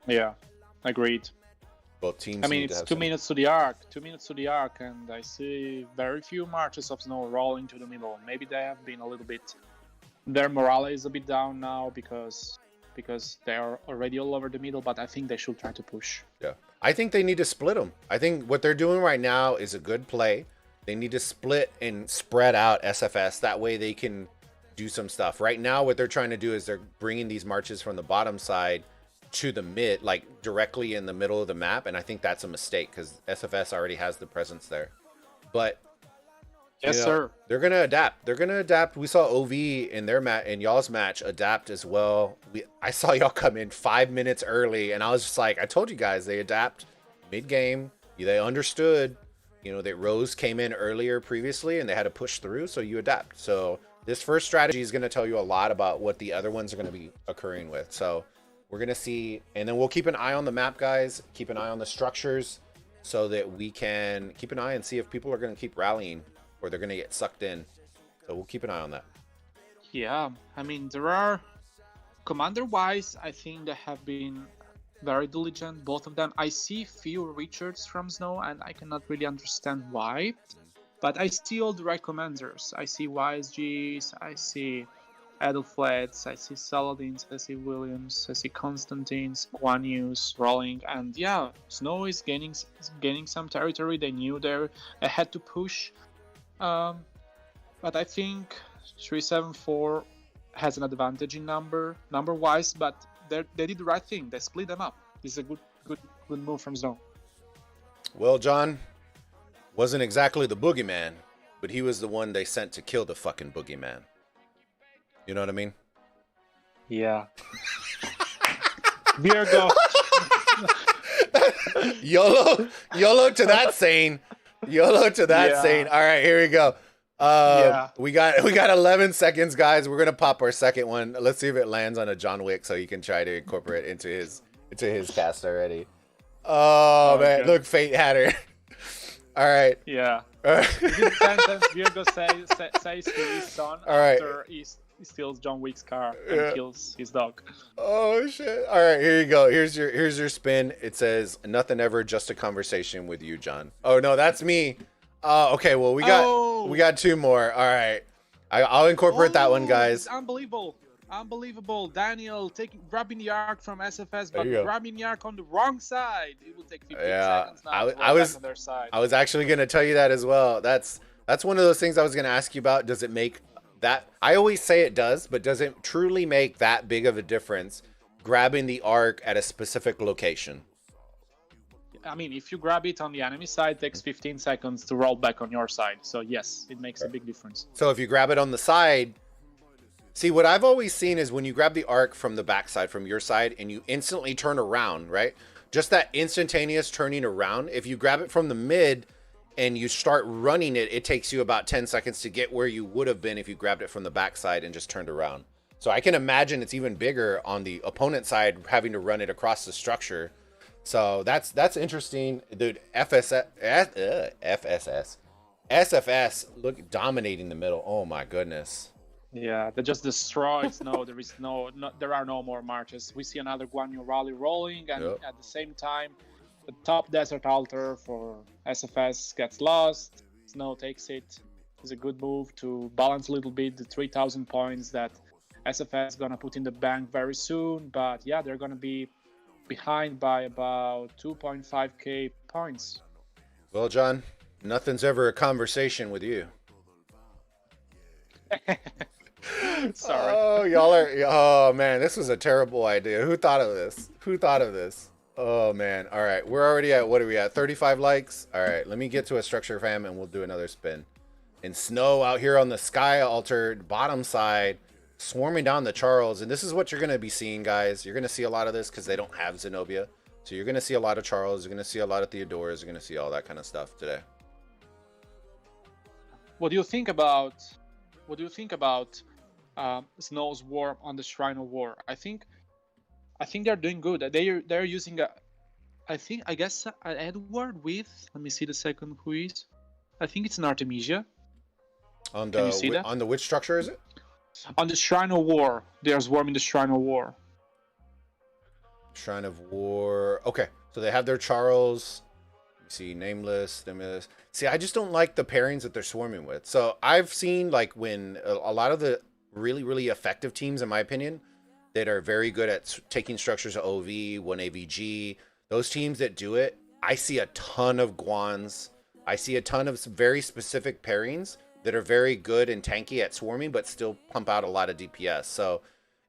Yeah, agreed. Both teams. I mean, it's 2 minutes to the arc, and I see very few marches of Snow rolling to the middle. Maybe they have been a little bit, their morale is a bit down now because they are already all over the middle, but I think they should try to push. Yeah, I think they need to split them. I think what they're doing right now is a good play. They need to split and spread out SFS. That way they can do some stuff. Right now, what they're trying to do is they're bringing these marches from the bottom side to the mid, like directly in the middle of the map, and I think that's a mistake because SFS already has the presence there. But yes, sir, they're gonna adapt. We saw OV in their in y'all's match adapt as well. I saw y'all come in 5 minutes early, and I was just like, I told you guys, they adapt mid game. They understood, you know, that Rose came in earlier previously and they had to push through, so you adapt. So this first strategy is going to tell you a lot about what the other ones are going to be occurring with. So we're going to see, and then we'll keep an eye on the map, guys. Keep an eye on the structures so that we can keep an eye and see if people are going to keep rallying or they're going to get sucked in. So we'll keep an eye on that. Yeah, I mean, there are, commander-wise, I think they have been very diligent, both of them. I see few Richards from Snow, and I cannot really understand why. But I see all the right commanders. I see YSGs, I see Edelflets, I see Saladins, I see Williams, I see Constantines, Guan Yu's rolling, and yeah, Snow is gaining some territory. They knew they had to push, but I think 374 has an advantage in number-wise, but they did the right thing. They split them up. This is a good move from Snow. Well, John wasn't exactly the boogeyman, but he was the one they sent to kill the fucking boogeyman. You know what I mean? Yeah. Virgo. YOLO to that saying. YOLO to that saying. All right, here we go. We got 11 seconds, guys. We're gonna pop our second one. Let's see if it lands on a John Wick, so he can try to incorporate it into his cast already. Oh man, look, Fate had her. All right. Yeah. Virgo says to his son after he steals John Wick's car and kills his dog. Oh shit! All right, here you go. Here's your spin. It says nothing ever, just a conversation with you, John. Oh no, that's me. Okay. Well, we got 2 more. All right, I'll incorporate that one, guys. Unbelievable. Daniel grabbing the arc from SFS, but grabbing the arc on the wrong side. It will take 15 seconds now. On their side. I was actually gonna tell you that as well. That's one of those things I was gonna ask you about. Does it make that? I always say it does, but does it truly make that big of a difference grabbing the arc at a specific location? I mean, if you grab it on the enemy side, it takes 15 seconds to roll back on your side. So yes, it makes a big difference. So if you grab it on the side, see, what I've always seen is when you grab the arc from the backside, from your side, and you instantly turn around, right? Just that instantaneous turning around. If you grab it from the mid and you start running it, it takes you about 10 seconds to get where you would have been if you grabbed it from the backside and just turned around. So I can imagine it's even bigger on the opponent side, having to run it across the structure. So that's interesting, dude. FSS. SFS look dominating the middle. Oh my goodness. Yeah, they just destroyed Snow. There is there are no more marches. We see another Guanyu rally rolling, and Yep. at the same time, the top desert altar for SFS gets lost. Snow takes it. It's a good move to balance a little bit the 3,000 points that SFS is gonna put in the bank very soon. But yeah, they're gonna be behind by about 2.5k points. Well, John, nothing's ever a conversation with you. Sorry. Oh, y'all are. Oh man, this was a terrible idea. Who thought of this? Who thought of this? Oh man. All right, we're already at, what are we at? 35 likes. All right, let me get to a structure fam, and we'll do another spin. And Snow out here on the sky altered bottom side, swarming down the Charles. And this is what you're gonna be seeing, guys. You're gonna see a lot of this because they don't have Zenobia. So you're gonna see a lot of Charles. You're gonna see a lot of Theodoras. You're gonna see all that kind of stuff today. What do you think about? What do you think about Snow's war on the Shrine of War? I think they're doing good. They're using I guess an Edward with. Let me see the second who is. I think it's an Artemisia. On Can you see the that? on the which structure is it? On the Shrine of War, they are swarming the Shrine of War. Shrine of War. Okay, so they have their Charles. You see, nameless. See, I just don't like the pairings that they're swarming with. So I've seen like when a lot of the really effective teams, in my opinion, that are very good at taking structures of OV, 1AVG, those teams that do it, I see a ton of Guans. I see a ton of very specific pairings that are very good and tanky at swarming, but still pump out a lot of DPS. So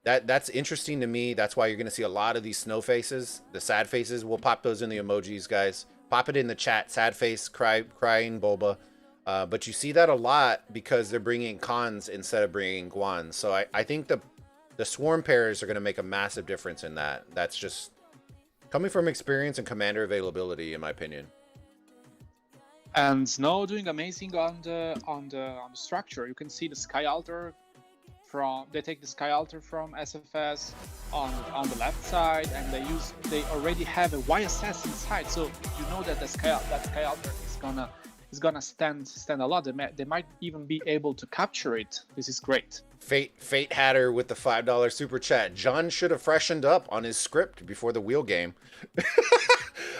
that's interesting to me. That's why you're going to see a lot of these snow faces, the sad faces. We'll pop those in the emojis, guys. Pop it in the chat. Sad face, crying Bulba. But you see that a lot because they're bringing cons instead of bringing Guans. So I think the swarm pairs are going to make a massive difference in that. That's just coming from experience and commander availability, in my opinion. And Snow doing amazing on the structure. You can see the Sky Altar they take the Sky Altar from SFS on the left side, and they already have a YSS inside, so you know that the Sky Altar is gonna stand a lot. They might even be able to capture it. This is great. Fate Hatter with the $5 super chat. John should have freshened up on his script before the wheel game.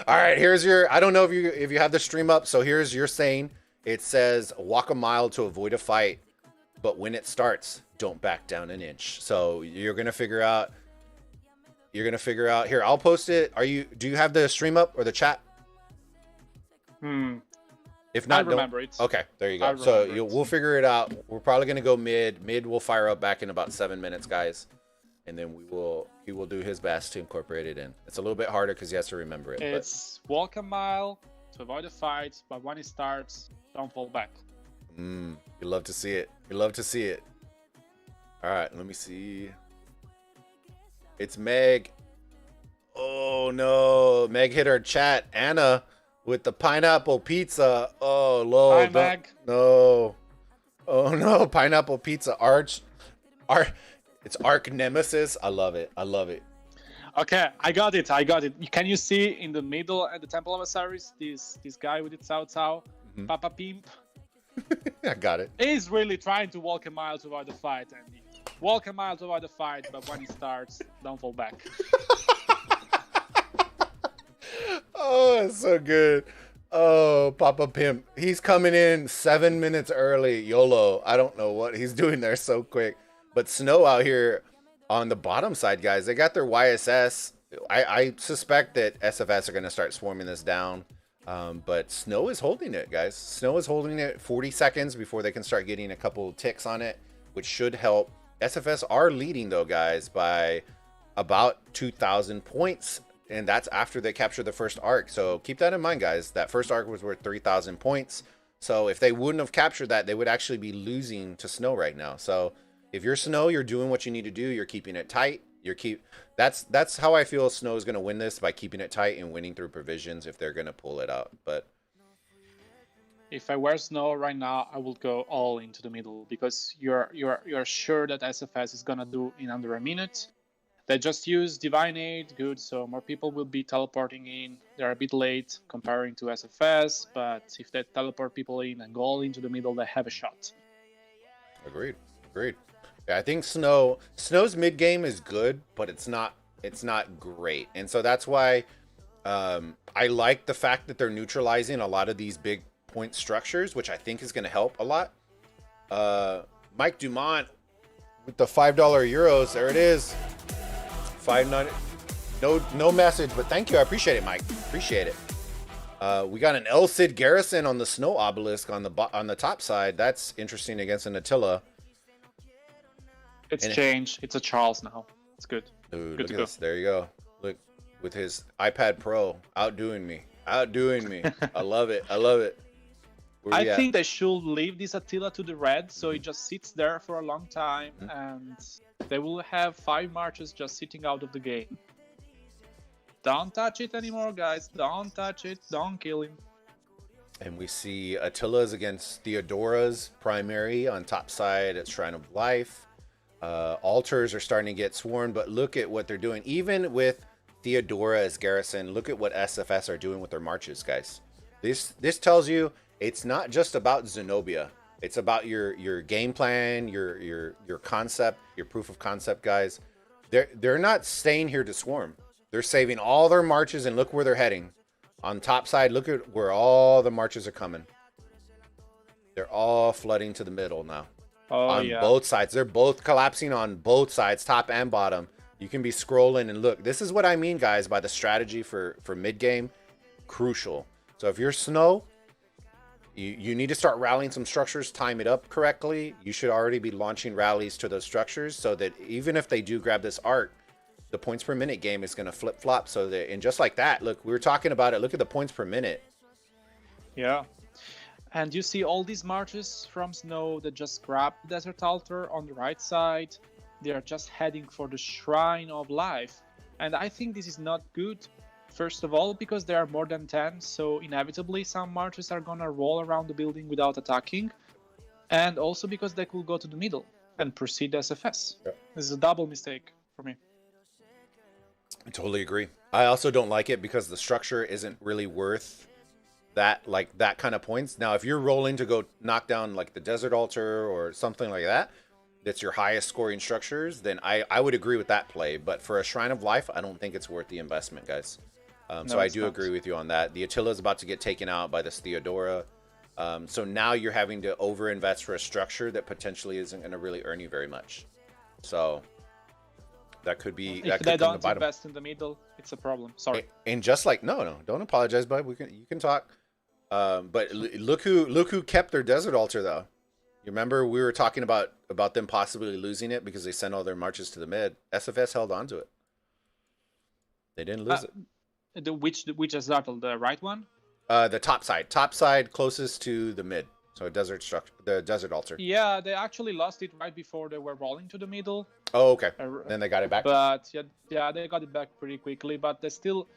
All right, here's your. I don't know if you have the stream up, so here's your saying. It says walk a mile to avoid a fight, but when it starts, don't back down an inch. So you're gonna figure out. Here, I'll post it. Do you have the stream up or the chat? If not, I remember it. Okay, there you go. So we'll figure it out. We're probably gonna go mid. Mid will fire up back in about 7 minutes, guys, and then he will do his best to incorporate it in. It's a little bit harder because he has to remember it. It's walk a mile to avoid a fight, but when it starts, don't fall back. You love to see it. You love to see it. All right, let me see. It's Meg. Oh no, Meg hit our chat. Anna with the pineapple pizza. Oh Lord. Hi, Meg. No. Oh no, pineapple pizza. It's Arch Nemesis. I love it. I love it. Okay, I got it. Can you see in the middle at the Temple of Osiris this guy with its Cao, Papa Pimp? I got it. He's really trying to walk a mile to avoid the fight, and walk a mile to avoid the fight, but when it starts, don't fall back. Oh, it's so good. Oh, Papa Pimp. He's coming in 7 minutes early. YOLO. I don't know what he's doing there so quick. But Snow out here on the bottom side, guys, they got their YSS. I suspect that SFS are going to start swarming this down. But Snow is holding it, guys. Snow is holding it 40 seconds before they can start getting a couple ticks on it, which should help. SFS are leading, though, guys, by about 2,000 points. And that's after they capture the first arc. So keep that in mind, guys. That first arc was worth 3,000 points. So if they wouldn't have captured that, they would actually be losing to Snow right now. So if you're Snow, you're doing what you need to do. You're keeping it tight. That's how I feel Snow is going to win this, by keeping it tight and winning through provisions if they're going to pull it out. But if I were Snow right now, I would go all into the middle, because you're sure that SFS is going to do in under a minute. They just use Divine Aid, good, so more people will be teleporting in. They're a bit late comparing to SFS, but if they teleport people in and go all into the middle, they have a shot. Agreed. Yeah, I think Snow's mid game is good, but it's not great, and so that's why I like the fact that they're neutralizing a lot of these big point structures, which I think is going to help a lot. Mike Dumont with the $5 euros. There it is. 5.9. No message, but thank you. I appreciate it, Mike. Appreciate it. We got an El Cid Garrison on the Snow Obelisk on the top side. That's interesting against an Attila. It's changed. It's a Charles now. It's good. Dude, good look at this. There you go. Look, with his iPad Pro outdoing me. I love it. I think they should leave this Attila to the red, so it just sits there for a long time, and they will have 5 marches just sitting out of the game. Don't touch it anymore, guys. Don't touch it. Don't kill him. And we see Attila's against Theodora's primary on top side at Shrine of Life. Altars are starting to get sworn, but look at what they're doing. Even with Theodora as garrison, look at what SFS are doing with their marches, guys. This tells you it's not just about Zenobia. It's about your game plan, your concept, your proof of concept, guys. They're not staying here to swarm. They're saving all their marches, and look where they're heading. On top side, look at where all the marches are coming. They're all flooding to the middle now. On both sides. They're both collapsing on both sides, top and bottom. You can be scrolling and look. This is what I mean, guys, by the strategy for mid game. Crucial. So if you're Snow, you need to start rallying some structures, time it up correctly. You should already be launching rallies to those structures so that even if they do grab this arc, the points per minute game is going to flip flop. So that, and just like that, look, we were talking about it. Look at the points per minute. Yeah. And you see all these marches from Snow that just grab the Desert Altar on the right side. They are just heading for the Shrine of Life. And I think this is not good. First of all, because there are more than 10, so inevitably some marches are gonna roll around the building without attacking. And also because they could go to the middle and proceed SFS. Yeah. This is a double mistake for me. I totally agree. I also don't like it because the structure isn't really worth that kind of points. Now, if you're rolling to go knock down like the Desert Altar or something like that, that's your highest scoring structures, then I would agree with that play. But for a Shrine of Life, I don't think it's worth the investment, guys. So I do agree with you on that. The Attila is about to get taken out by this Theodora. So now you're having to overinvest for a structure that potentially isn't going to really earn you very much. So that could be. If they don't invest in the middle, it's a problem. Sorry. And just like no, don't apologize, bud. You can talk. But look who kept their Desert Altar though. You remember we were talking about them possibly losing it because they sent all their marches to the mid. SFS held on to it. They didn't lose it. Which Desert Altar? The right one? The top side closest to the mid. So the Desert Altar. Yeah, they actually lost it right before they were rolling to the middle. Oh, okay. Then they got it back. But yeah, they got it back pretty quickly. But they still,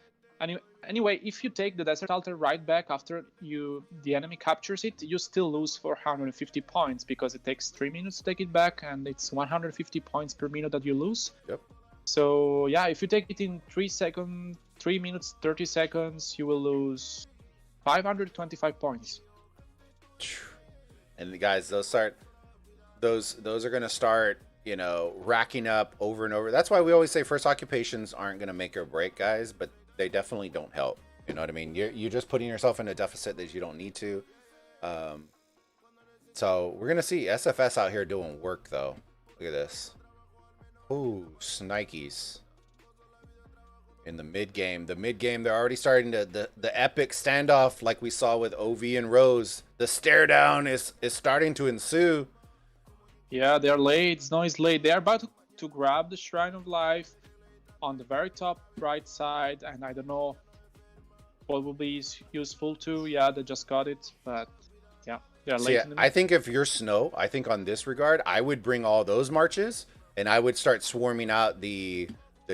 anyway, if you take the Desert Altar right back after the enemy captures it, you still lose 450 points because it takes 3 minutes to take it back, and it's 150 points per minute that you lose. Yep. So yeah, if you take it in 3 minutes 30 seconds, you will lose 525 points. And the guys, those are going to start, racking up over and over. That's why we always say first occupations aren't going to make or break, guys, but they definitely don't help. You know what I mean? You're just putting yourself in a deficit that you don't need to. So we're going to see SFS out here doing work, though. Look at this. Ooh, Snikes. In the mid game, they're already starting to the epic standoff like we saw with OV and Rose. The stare down is starting to ensue. Yeah, they're late. Snow is late. They're about to grab the Shrine of Life on the very top right side, and I don't know what will be useful to. Yeah, they just got it, but yeah, they're late. I think if you're Snow, I think on this regard, I would bring all those marches and I would start swarming out the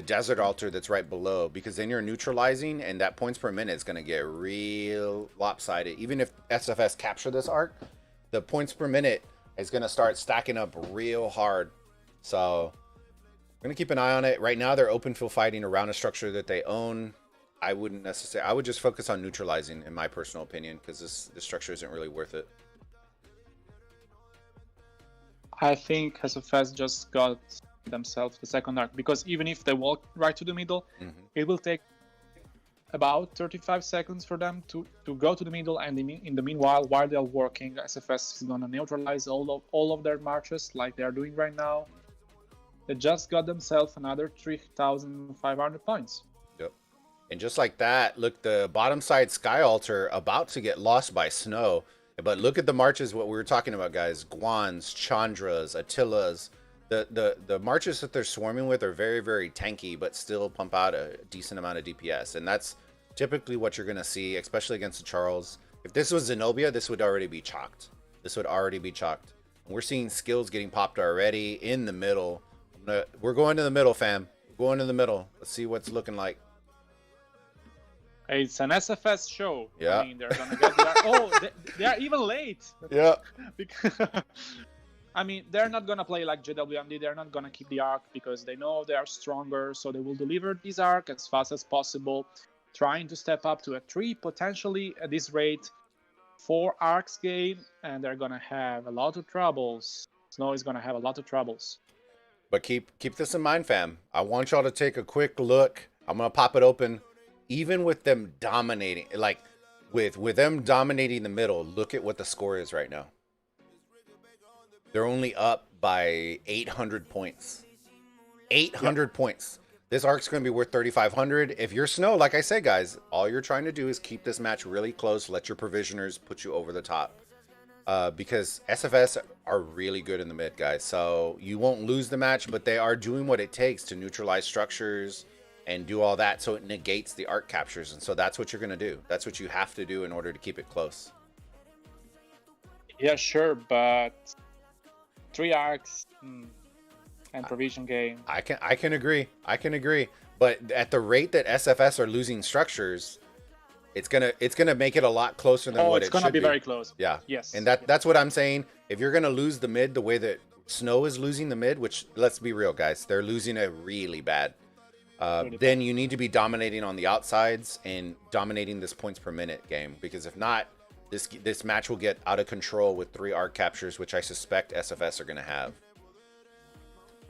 Desert Altar that's right below, because then you're neutralizing and that points per minute is going to get real lopsided. Even if SFS capture this arc, the points per minute is going to start stacking up real hard. So we're We're going to keep an eye on it. Right now, they're open field fighting around a structure that they own. I wouldn't necessarily... I would just focus on neutralizing, in my personal opinion, because this structure isn't really worth it. I think SFS just got themselves the second arc, because even if they walk right to the middle, it will take about 35 seconds for them to go to the middle, and in the meanwhile, while they're working, SFS is gonna neutralize all of their marches like they're doing right now. They just got themselves another 3,500 points. Yep. And just like that, look, the bottom side Sky Altar about to get lost by snow. But look at the marches, what we were talking about, guys. Guans, Chandras, Attilas. The marches that they're swarming with are very, very tanky, but still pump out a decent amount of DPS. And that's typically what you're going to see, especially against the Charles. If this was Zenobia, this would already be chalked. This would already be chalked. And we're seeing skills getting popped already in the middle. We're going to the middle, fam. We're going to the middle. Let's see what's looking like. It's an SFS show. Yeah. I mean, they're gonna get there. Oh, they are even late. Yeah. I mean, they're not gonna play like JWMD. They're not gonna keep the arc because they know they are stronger. So they will deliver this arc as fast as possible, trying to step up to a 3, potentially at this rate, 4 arcs game, and they're gonna have a lot of troubles. Snow is gonna have a lot of troubles. But keep this in mind, fam. I want y'all to take a quick look. I'm gonna pop it open. Even with them dominating, like with them dominating the middle, look at what the score is right now. They're only up by 800 points. 800 points. This arc's going to be worth 3,500. If you're Snow, like I said, guys, all you're trying to do is keep this match really close. Let your provisioners put you over the top. Because SFS are really good in the mid, guys. So you won't lose the match, but they are doing what it takes to neutralize structures and do all that, so it negates the arc captures. And so that's what you're going to do. That's what you have to do in order to keep it close. Yeah, sure, but 3 arcs and provision game. I can agree. I can agree. But at the rate that SFS are losing structures, it's gonna make it a lot closer than what it should be. It's gonna be very close. Yeah. Yes. And that's what I'm saying. If you're gonna lose the mid the way that Snow is losing the mid, which, let's be real, guys, they're losing it really bad. Then you need to be dominating on the outsides and dominating this points per minute game, because if not, this match will get out of control with 3 arc captures, which I suspect SFS are going to have.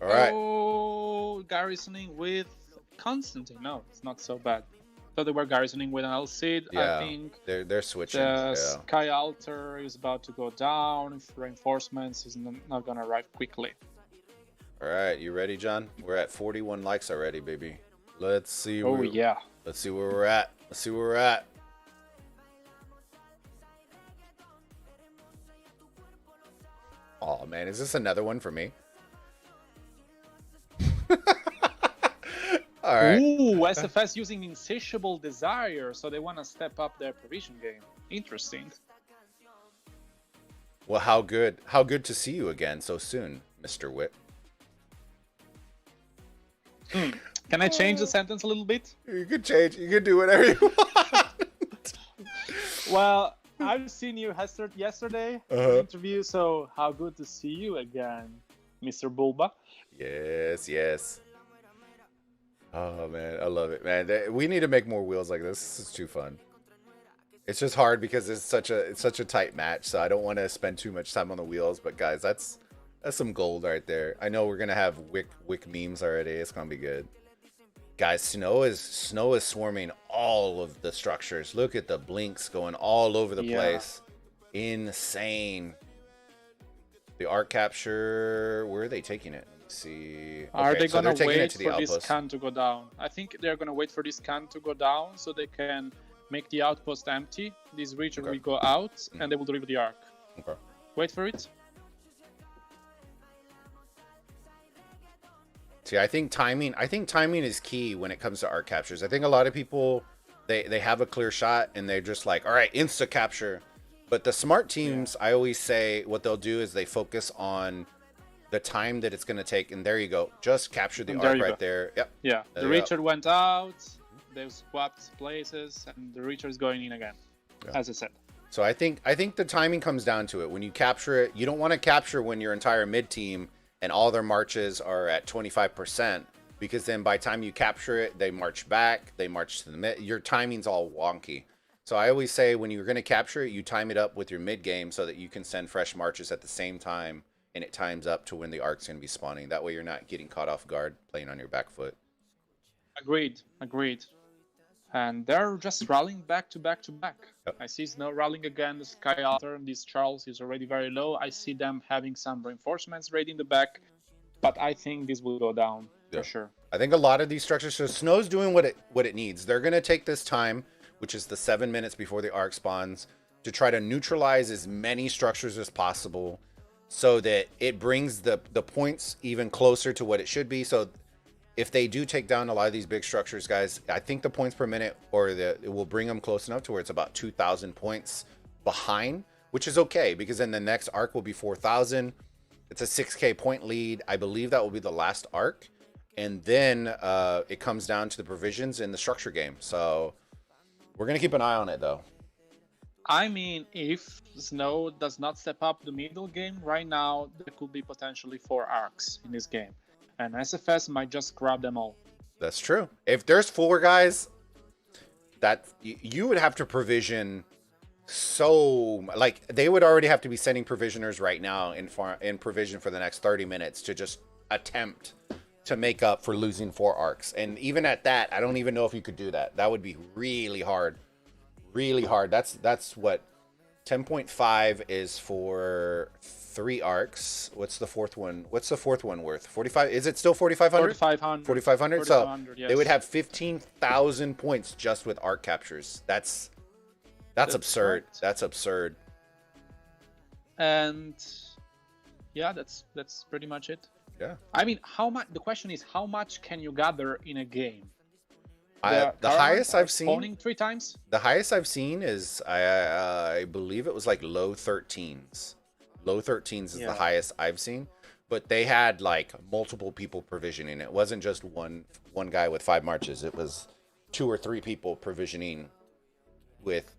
All right. Oh, garrisoning with Constantine. No, it's not so bad. So they were garrisoning with an Alcid. Yeah, I think they're switching. the Sky Altar is about to go down if reinforcements is not going to arrive quickly. All right, you ready, John? We're at 41 likes already, baby. Let's see. Oh, yeah. Let's see where we're at. Let's see where we're at. Oh, man, is this another one for me? All right. Ooh, SFS using Insatiable Desire, so they want to step up their provision game. Interesting. Well, how good to see you again so soon, Mr. Wick. Can I change the sentence a little bit? You could change. You could do whatever you want. Well, I've seen you yesterday in the interview, so how good to see you again, Mr. Bulba. Yes, yes. Oh, man, I love it, man. We need to make more wheels like this. This is too fun. It's just hard because it's such a tight match, so I don't want to spend too much time on the wheels. But guys, that's some gold right there. I know we're gonna have Wick memes already. It's gonna be good. Guys, Snow is swarming all of the structures. Look at the blinks going all over the place. Insane. The arc capture, where are they taking it? Let's see. Okay, Are they gonna wait to the for outpost. this can to go down? I think they're gonna wait for this can to go down so they can make the outpost empty. This region will go out and they will deliver the arc. Okay. Wait for it. See, I think timing is key when it comes to arc captures. I think a lot of people they have a clear shot and they're just like, all right, insta capture. But the smart teams, I always say what they'll do is they focus on the time that it's going to take, and there you go. Just capture the arc right there. Yep. Yeah, the Richard went out, they swapped places, and the Richard is going in again, as I said. So I think the timing comes down to it. When you capture it, you don't want to capture when your entire mid team and all their marches are at 25%, because then by the time you capture it, they march back, they march to the mid. Your timing's all wonky. So I always say when you're going to capture it, you time it up with your mid game so that you can send fresh marches at the same time, and it times up to when the arc's going to be spawning. That way you're not getting caught off guard playing on your back foot. Agreed. And they're just rallying back to back to back. Yep. I see Snow rallying again, the Sky Altar, and this Charles is already very low. I see them having some reinforcements raiding the back, but I think this will go down for sure. I think a lot of these structures, so Snow's doing what it needs. They're going to take this time, which is the 7 minutes before the arc spawns, to try to neutralize as many structures as possible so that it brings the points even closer to what it should be. So if they do take down a lot of these big structures, guys, I think the points per minute it will bring them close enough to where it's about 2,000 points behind, which is okay, because then the next arc will be 4,000. It's a 6K point lead. I believe that will be the last arc. And then it comes down to the provisions in the structure game. So we're going to keep an eye on it, though. I mean, if Snow does not step up the middle game right now, there could be potentially 4 arcs in this game. And SFS might just grab them all. That's true. If there's 4 guys, that you would have to provision so, like, they would already have to be sending provisioners right now in provision for the next 30 minutes to just attempt to make up for losing 4 arcs. And even at that, I don't even know if you could do that. That would be really hard. Really hard. That's what 10.5 is for 3 arcs. What's the fourth one? What's the fourth one worth? 45? Is it still 4,500? 4,500. 4,500. So yes. they would have 15,000 points just with arc captures. That's absurd. Correct. That's absurd. And yeah, that's pretty much it. Yeah. I mean, how much? The question is, how much can you gather in a game? The highest I've seen. Spawning 3 times. The highest I've seen is I believe it was like low 13s. Low 13s is the highest I've seen, but they had like multiple people provisioning. It wasn't just one guy with 5 marches. It was 2 or 3 people provisioning with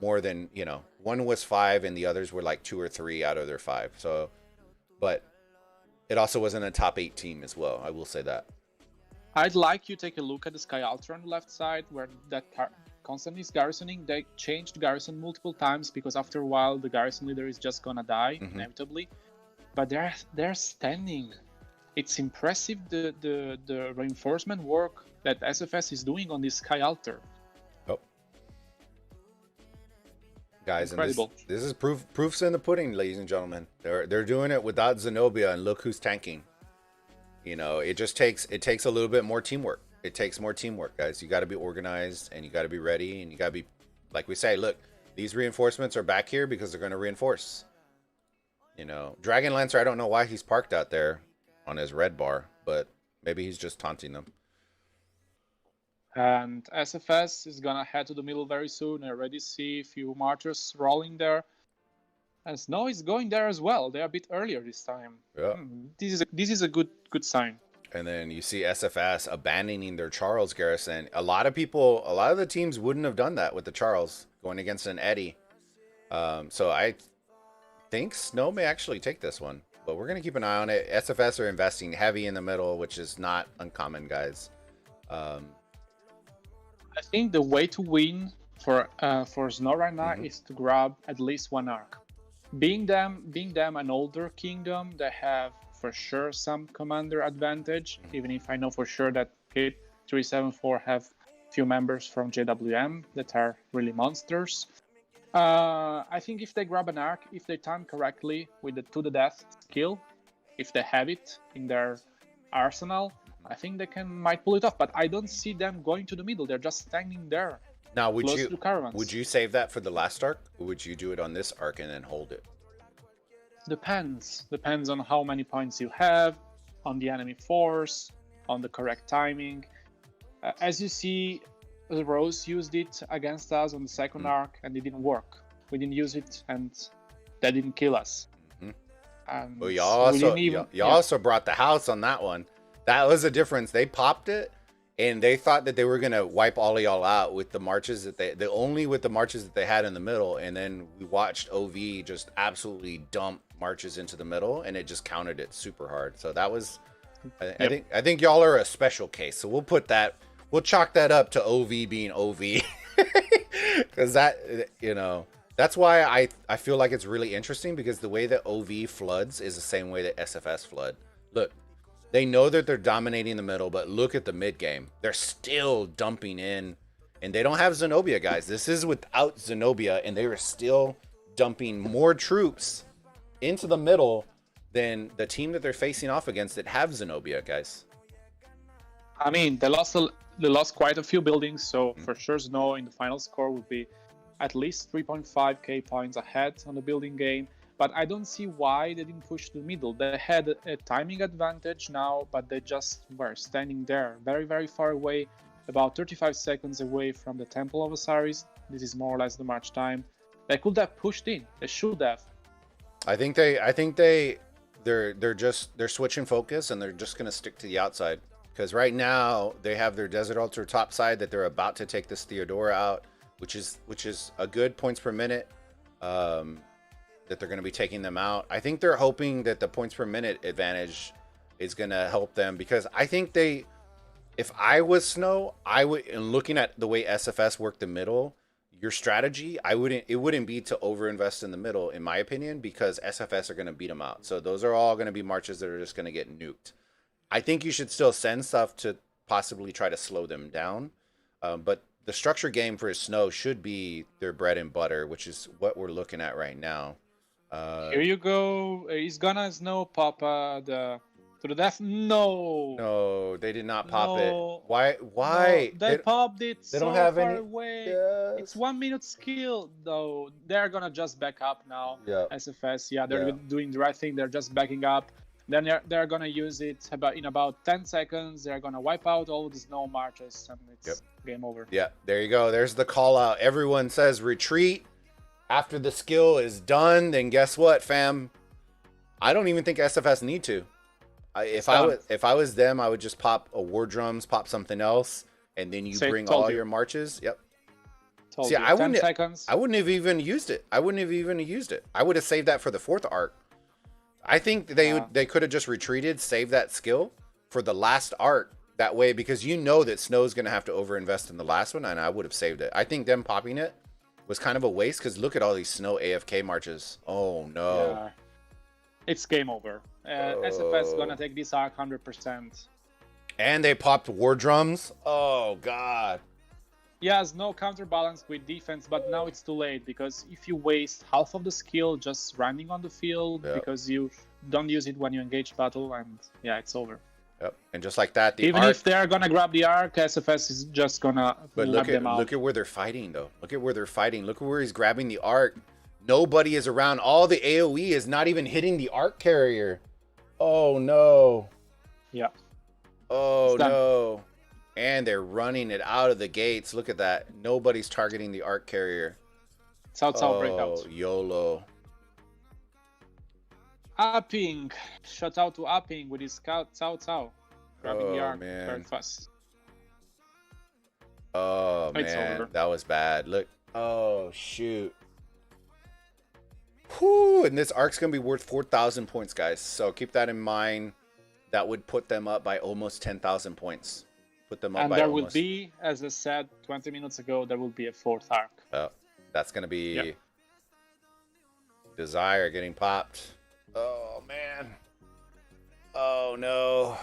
more than, one was 5 and the others were like 2 or 3 out of their 5. So, but it also wasn't a top 8 team as well. I will say that. I'd like you to take a look at the Sky Ultra on the left side where that constantly is garrisoning. They changed the garrison multiple times because after a while the garrison leader is just gonna die inevitably. But they're standing. It's impressive the reinforcement work that SFS is doing on this Sky Altar. Oh, guys, incredible. And this is proofs in the pudding, ladies and gentlemen. They're doing it without Zenobia, and look who's tanking. It just takes a little bit more teamwork. It takes more teamwork, guys. You got to be organized and you got to be ready and you got to be, like we say, look, these reinforcements are back here because they're going to reinforce. Dragon Lancer, I don't know why he's parked out there on his red bar, but maybe he's just taunting them. And SFS is going to head to the middle very soon. I already see a few marchers rolling there. And Snow is going there as well. They're a bit earlier this time. Yeah. This is a good sign. And then you see SFS abandoning their Charles garrison. A lot of the teams wouldn't have done that with the Charles going against an Eddie. So I think Snow may actually take this one, but we're gonna keep an eye on it. SFS are investing heavy in the middle, which is not uncommon, guys. I think the way to win for Snow right now is to grab at least 1 arc. Being them an older kingdom, they have for sure some commander advantage, even if I know for sure that Kit 374 have few members from JWM that are really monsters. I think if they grab an arc, if they time correctly with the to the death skill, if they have it in their arsenal, I think they might pull it off. But I don't see them going to the middle. They're just standing there. Now, would you save that for the last arc, or would you do it on this arc and then hold it? Depends on how many points you have, on the enemy force, on the correct timing. As you see, the Rose used it against us on the second arc, and it didn't work. We didn't use it, and that didn't kill us. And well, y'all also brought the house on that one. That was a difference. They popped it. and they thought that they were gonna wipe all of y'all out with the marches that with the marches that they had in the middle, and then we watched OV just absolutely dump marches into the middle, and it just countered it super hard. So that was, I think y'all are a special case. So we'll chalk that up to OV being OV, because that's why I feel like it's really interesting, because the way that OV floods is the same way that SFS flood. Look. They know that they're dominating the middle, but look at the mid game. They're still dumping in, and they don't have Zenobia, guys. This is without Zenobia, and they are still dumping more troops into the middle than the team that they're facing off against that have Zenobia, guys. I mean, they lost quite a few buildings, so for sure Snow in the final score would be at least 3.5k points ahead on the building game. But I don't see why they didn't push to the middle. They had a timing advantage now, but they just were standing there, very, very far away, about 35 seconds away from the Temple of Osiris. This is more or less the march time. They could have pushed in. They should have. I think they're switching focus, and they're just gonna stick to the outside, because right now they have their Desert Altar top side that they're about to take this Theodora out, which is a good points per minute. That they're going to be taking them out. I think they're hoping that the points per minute advantage is going to help them, because I think if I was Snow, I would, and looking at the way SFS worked the middle, your strategy, it wouldn't be to overinvest in the middle, in my opinion, because SFS are going to beat them out. So those are all going to be marches that are just going to get nuked. I think you should still send stuff to possibly try to slow them down. But the structure game for Snow should be their bread and butter, which is what we're looking at right now. Here you go. He's gonna Snow pop to the death. No, they did not pop it. No. Why? No, they popped it they so don't have far any away. Yes. It's 1 minute skill though. They're gonna just back up now. Yeah. SFS, they're doing the right thing. They're just backing up. Then they're gonna use it in about 10 seconds. They're gonna wipe out all the snow marches, and it's game over. Yeah, there you go. There's the call out. Everyone says retreat after the skill is done. Then guess what, fam? I don't even think SFS need to. If I was them, I would just pop a war drums, pop something else, and then you bring all your marches. Yep. See, I wouldn't have even used it. I would have saved that for the fourth arc. I think they could have just retreated, saved that skill for the last arc that way, because you know that Snow's going to have to overinvest in the last one, and I would have saved it. I think them popping it was kind of a waste, because look at all these Snow AFK marches. Oh, no. Yeah. It's game over. SFS going to take this arc 100%. And they popped war drums. Oh, God. Yes, no counterbalance with defense, but now it's too late, because if you waste half of the skill just running on the field because you don't use it when you engage battle, and it's over. Yep, and just like that, even if they're gonna grab the arc, SFS is just gonna knock them out. Look at where they're fighting, though. Look at where they're fighting. Look at where he's grabbing the arc. Nobody is around. All the AoE is not even hitting the arc carrier. Oh, no. Yeah. Oh, no. And they're running it out of the gates. Look at that. Nobody's targeting the arc carrier. Cao breakout. YOLO. Upping. Shout out to Upping with his scout Cao. Grabbing the arc very fast. Oh, man. That was bad. Look. Oh, shoot. Whew. And this arc's going to be worth 4,000 points, guys. So keep that in mind. That would put them up by almost 10,000 points. Put them up and by there almost... will be, as I said 20 minutes ago, there will be a fourth arc. Oh, that's going to be Desire getting popped. Oh, man. Oh, no.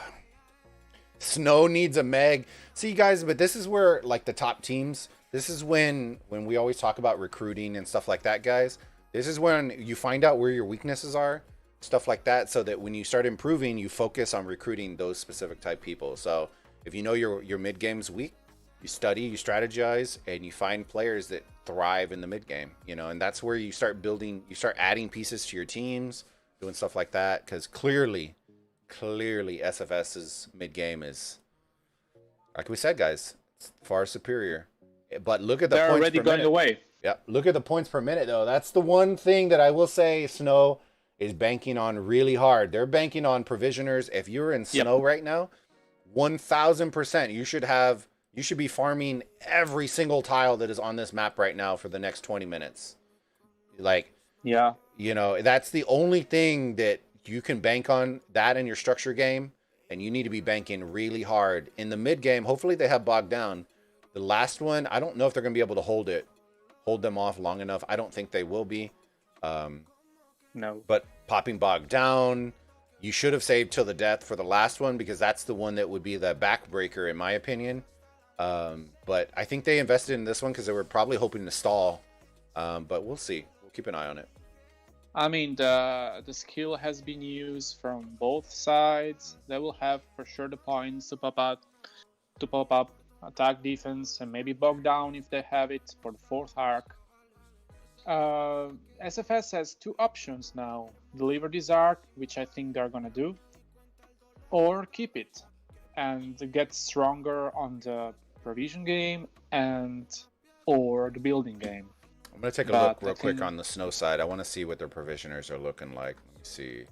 Snow needs a Meg. See, guys, but this is where, like, the top teams, this is when we always talk about recruiting and stuff like that, guys. This is when you find out where your weaknesses are, stuff like that, so that when you start improving, you focus on recruiting those specific type people. So if you know your mid game's weak, you study, you strategize, and you find players that thrive in the mid game, and that's where you start building, you start adding pieces to your teams, doing stuff like that, because clearly SFS's mid game is, like we said, guys, it's far superior. But look at the they're points already per going minute. away. Yeah, look at the points per minute, though. That's the one thing that I will say Snow is banking on really hard. They're banking on provisioners. If you're in Snow right now, 1000%. You should be farming every single tile that is on this map right now for the next 20 minutes. Like, Yeah. you know, that's the only thing that you can bank on, that in your structure game, and you need to be banking really hard. In the mid game, hopefully they have bogged down. The last one, I don't know if they're going to be able to hold them off long enough. I don't think they will be. No. But popping bogged down, you should have saved till the death for the last one, because that's the one that would be the backbreaker, in my opinion. But I think they invested in this one because they were probably hoping to stall. But we'll see. We'll keep an eye on it. I mean, the skill has been used from both sides. They will have for sure the points to pop up attack, defense, and maybe bog down if they have it for the fourth arc. SFS has two options now: deliver this arc, which I think they're gonna do, or keep it and get stronger on the provision game or the building game. I'm going to take a look real quick on the snow side. I want to see what their provisioners are looking like. Let me see.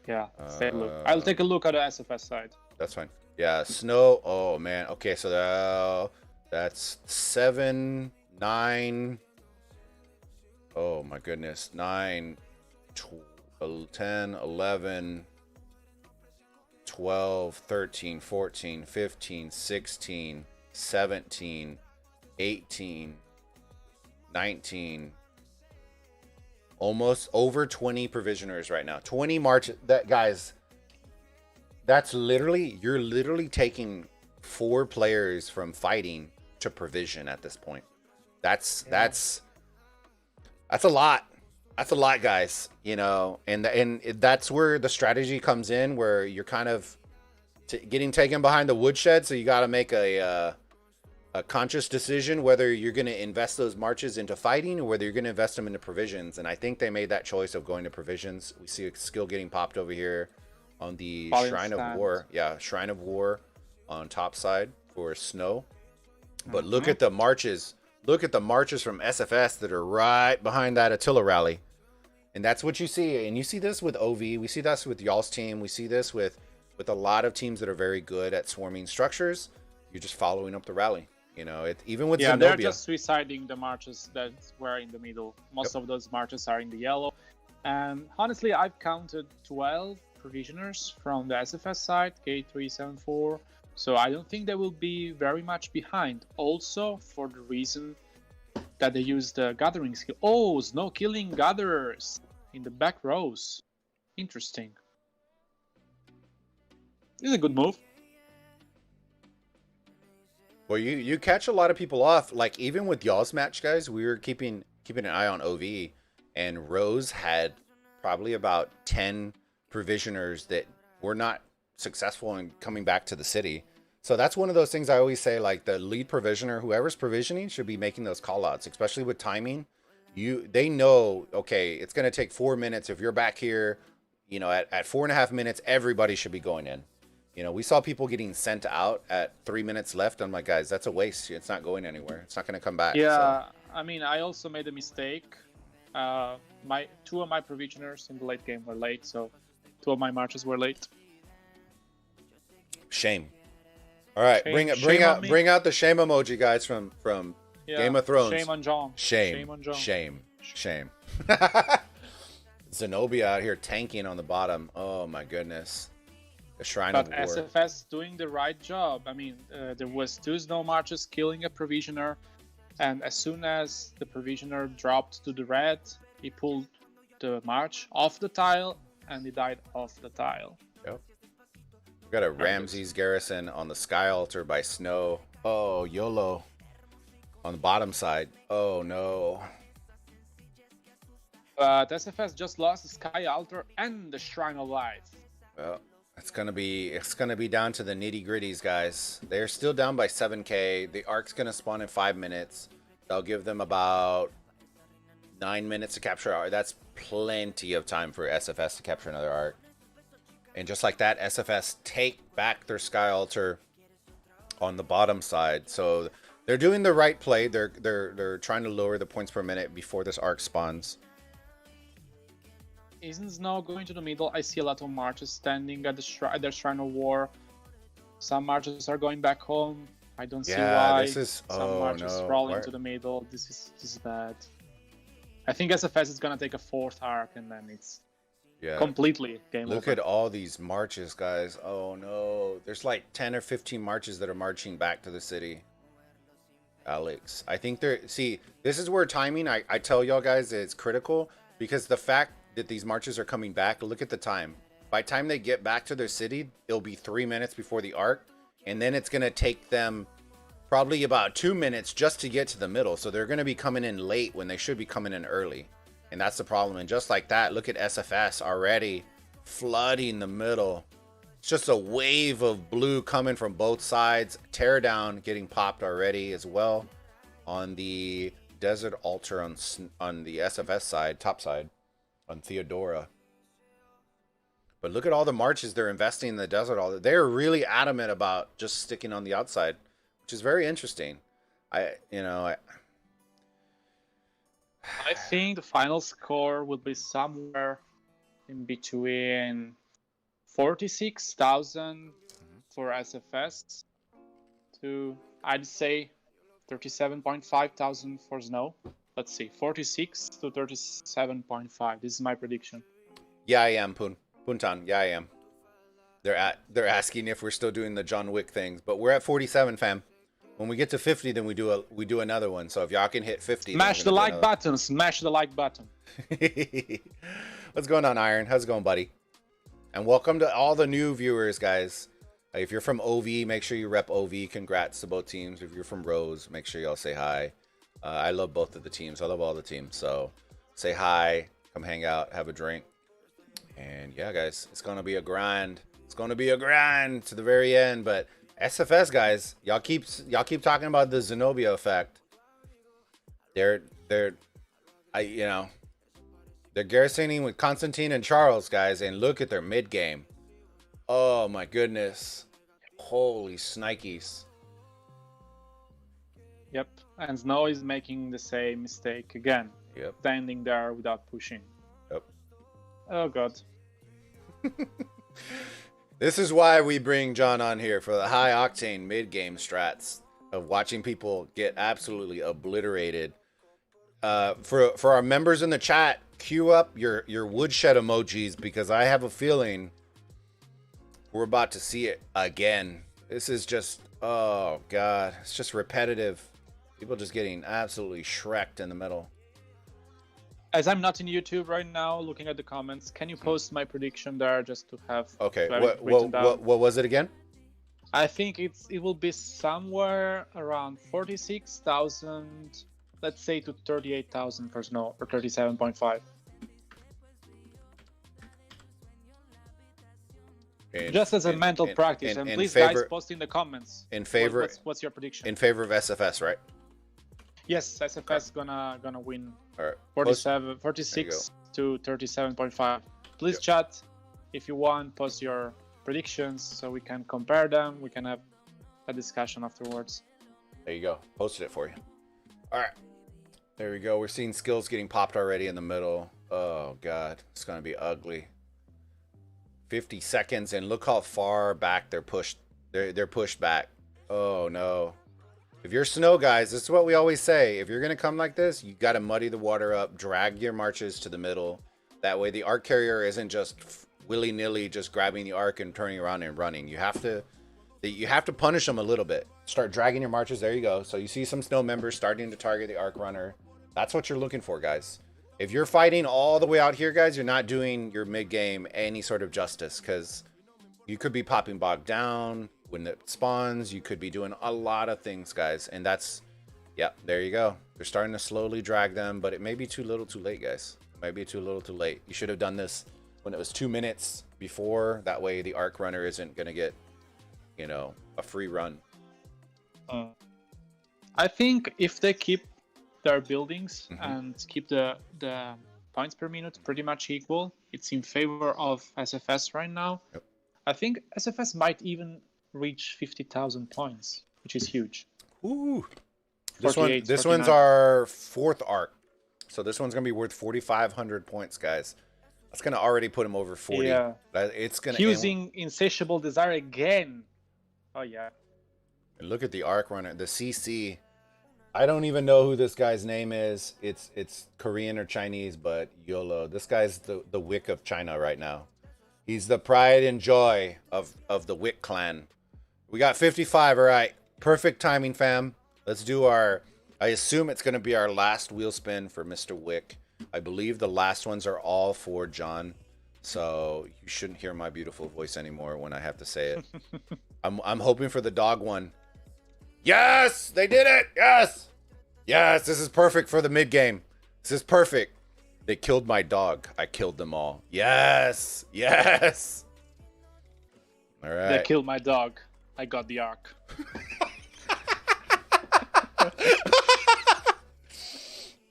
Yeah, take a look. I'll take a look at the SFS side. That's fine. Yeah, snow. Oh, man. Okay, so that's 7, 9. Oh, my goodness. 9, 10, 11, 12, 13, 14, 15, 16, 17, 18, 19, almost over 20 provisioners right now. 20 March. That, guys, that's literally, you're literally taking 4 players from fighting to provision at this point. That's a lot. That's a lot, guys. You know, and that's where the strategy comes in, where you're kind of getting taken behind the woodshed. So you got to make a conscious decision whether you're going to invest those marches into fighting or whether you're going to invest them into provisions. And I think they made that choice of going to provisions. We see a skill getting popped over here on the Shrine of War. Yeah, Shrine of War on top side for snow. But look at the marches. Look at the marches from SFS that are right behind that Attila rally. And that's what you see. And you see this with OV. We see this with y'all's team. We see this with a lot of teams that are very good at swarming structures. You're just following up the rally. You know, even with Zenobia. They're just suiciding the marches that were in the middle. Most of those marches are in the yellow. And honestly, I've counted 12 provisioners from the SFS side, K374. So I don't think they will be very much behind. Also, for the reason that they use the gathering skill. Oh, snow killing gatherers in the back rows. Interesting. This is a good move. Well, you catch a lot of people off. Like, even with y'all's match, guys, we were keeping an eye on OV, and Rose had probably about 10 provisioners that were not successful in coming back to the city. So that's one of those things I always say, like, the lead provisioner, whoever's provisioning, should be making those call outs, especially with timing. They know, okay, it's going to take 4 minutes. If you're back here, you know, at 4.5 minutes, everybody should be going in. You know, we saw people getting sent out at 3 minutes left. I'm like, guys, that's a waste. It's not going anywhere. It's not going to come back. Yeah, so. I mean, I also made a mistake. Two of my provisioners in the late game were late, so 2 of my marches were late. Shame. All right, bring out the shame emoji, guys, from Game of Thrones. Shame on John. Shame on John. Shame. Zenobia out here tanking on the bottom. Oh my goodness. The Shrine of War. But SFS doing the right job. I mean, there was 2 snow marches killing a provisioner, and as soon as the provisioner dropped to the red, he pulled the march off the tile, and he died off the tile. Yep. We've got a Ramses garrison on the Sky Altar by Snow. Oh, YOLO. On the bottom side. Oh, no. But SFS just lost the Sky Altar and the Shrine of Life. Well, it's gonna be down to the nitty gritties, guys. They're still down by 7K. The arc's gonna spawn in 5 minutes. They'll give them about 9 minutes to capture arc. That's plenty of time for SFS to capture another arc. And just like that, SFS take back their Sky Altar on the bottom side. So they're doing the right play. They're trying to lower the points per minute before this arc spawns. Isn't Snow going to the middle? I see a lot of marches standing at their Shrine of War. Some marches are going back home. I don't see Yeah, why. this is. Some Oh marches no. rolling Where- to the middle. This is bad. I think SFS is gonna take a 4th arc and then it's Yeah. completely game Look over. at all these marches, guys. Oh no. There's like 10 or 15 marches that are marching back to the city. Alex, I think they're. See, this is where timing, I tell y'all guys, it's critical because the fact that these marches are coming back, look at the time. By the time they get back to their city, it'll be 3 minutes before the arc. And then it's going to take them probably about 2 minutes just to get to the middle. So they're going to be coming in late when they should be coming in early. And that's the problem. And just like that, look at SFS already flooding the middle. It's just a wave of blue coming from both sides. Teardown getting popped already as well on the Desert Altar on the SFS side, top side, on Theodora. But look at all the marches they're investing in the Desert Altar. They're really adamant about just sticking on the outside, which is very interesting. I think the final score will be somewhere in between 46,000 for SFS to, I'd say, 37.5 thousand for Snow. Let's see, 46 to 37.5. This is my prediction. Yeah, I am, Puntan. Yeah, I am. They're asking if we're still doing the John Wick things, but we're at 47, fam. When we get to 50, then we do another one. So if y'all can hit 50, smash the like button. Smash the like button. What's going on, Iron? How's it going, buddy? And welcome to all the new viewers, guys. If you're from OV, make sure you rep OV. Congrats to both teams. If you're from Rose, make sure y'all say hi. I love both of the teams. I love all the teams. So say hi, come hang out, have a drink. And yeah, guys, it's going to be a grind. It's going to be a grind to the very end. But SFS, guys, y'all keep talking about the Zenobia effect. They're garrisoning with Constantine and Charles, guys, and look at their mid game. Oh my goodness. Holy snikes. Yep. And Snow is making the same mistake again. Yep. Standing there without pushing. Yep. Oh god. This is why we bring John on here, for the high octane mid game strats of watching people get absolutely obliterated. For our members in the chat, queue up your woodshed emojis, because I have a feeling we're about to see it again. This is just, oh god, it's just repetitive. People just getting absolutely shreked in the middle. As I'm not in YouTube right now, looking at the comments, can you post my prediction there just to have? Okay, written down? what was it again? I think it will be somewhere around 46,000, let's say, to 38,000 for Snow, or 37.5. Just as a mental practice, and please, guys, post in the comments. In favor, what's your prediction? In favor of SFS, right? Yes, SFS gonna win. All right. 46 to 37.5. Please chat if you want. Post your predictions so we can compare them. We can have a discussion afterwards. There you go. Posted it for you. All right. There we go. We're seeing skills getting popped already in the middle. Oh god, it's gonna be ugly. 50 seconds, and look how far back they're pushed. They're pushed back. Oh no. If you're Snow, guys, this is what we always say. If you're going to come like this, you got to muddy the water up, drag your marches to the middle. That way the arc carrier isn't just willy-nilly just grabbing the arc and turning around and running. You have to punish them a little bit. Start dragging your marches. There you go. So you see some Snow members starting to target the arc runner. That's what you're looking for, guys. If you're fighting all the way out here, guys, you're not doing your mid-game any sort of justice, because you could be popping bogged down when it spawns. You could be doing a lot of things, guys, and that's, yep, there you go. They're starting to slowly drag them, but it may be too little too late, guys. It might be too little too late. You should have done this when it was 2 minutes before. That way the arc runner isn't going to get, a free run. I think if they keep their buildings and keep the points per minute pretty much equal, it's in favor of SFS right now. Yep. I think SFS might even reach 50,000 points, which is huge. Ooh. This 48, one's 49. our 4th arc. So this one's going to be worth 4,500 points, guys. That's going to already put him over 40. Yeah. It's going to... Using Insatiable Desire again. Oh yeah. And look at the arc runner, the CC. I don't even know who this guy's name is. It's Korean or Chinese, but YOLO. This guy's the Wick of China right now. He's the pride and joy of the Wick clan. We got 55, all right. Perfect timing, fam. Let's do our, I assume it's going to be our last wheel spin for Mr. Wick. I believe the last ones are all for John. So you shouldn't hear my beautiful voice anymore when I have to say it. I'm hoping for the dog one. Yes, they did it. Yes. Yes, this is perfect for the mid game. This is perfect. They killed my dog. I killed them all. Yes. Yes. All right. They killed my dog. I got the arc.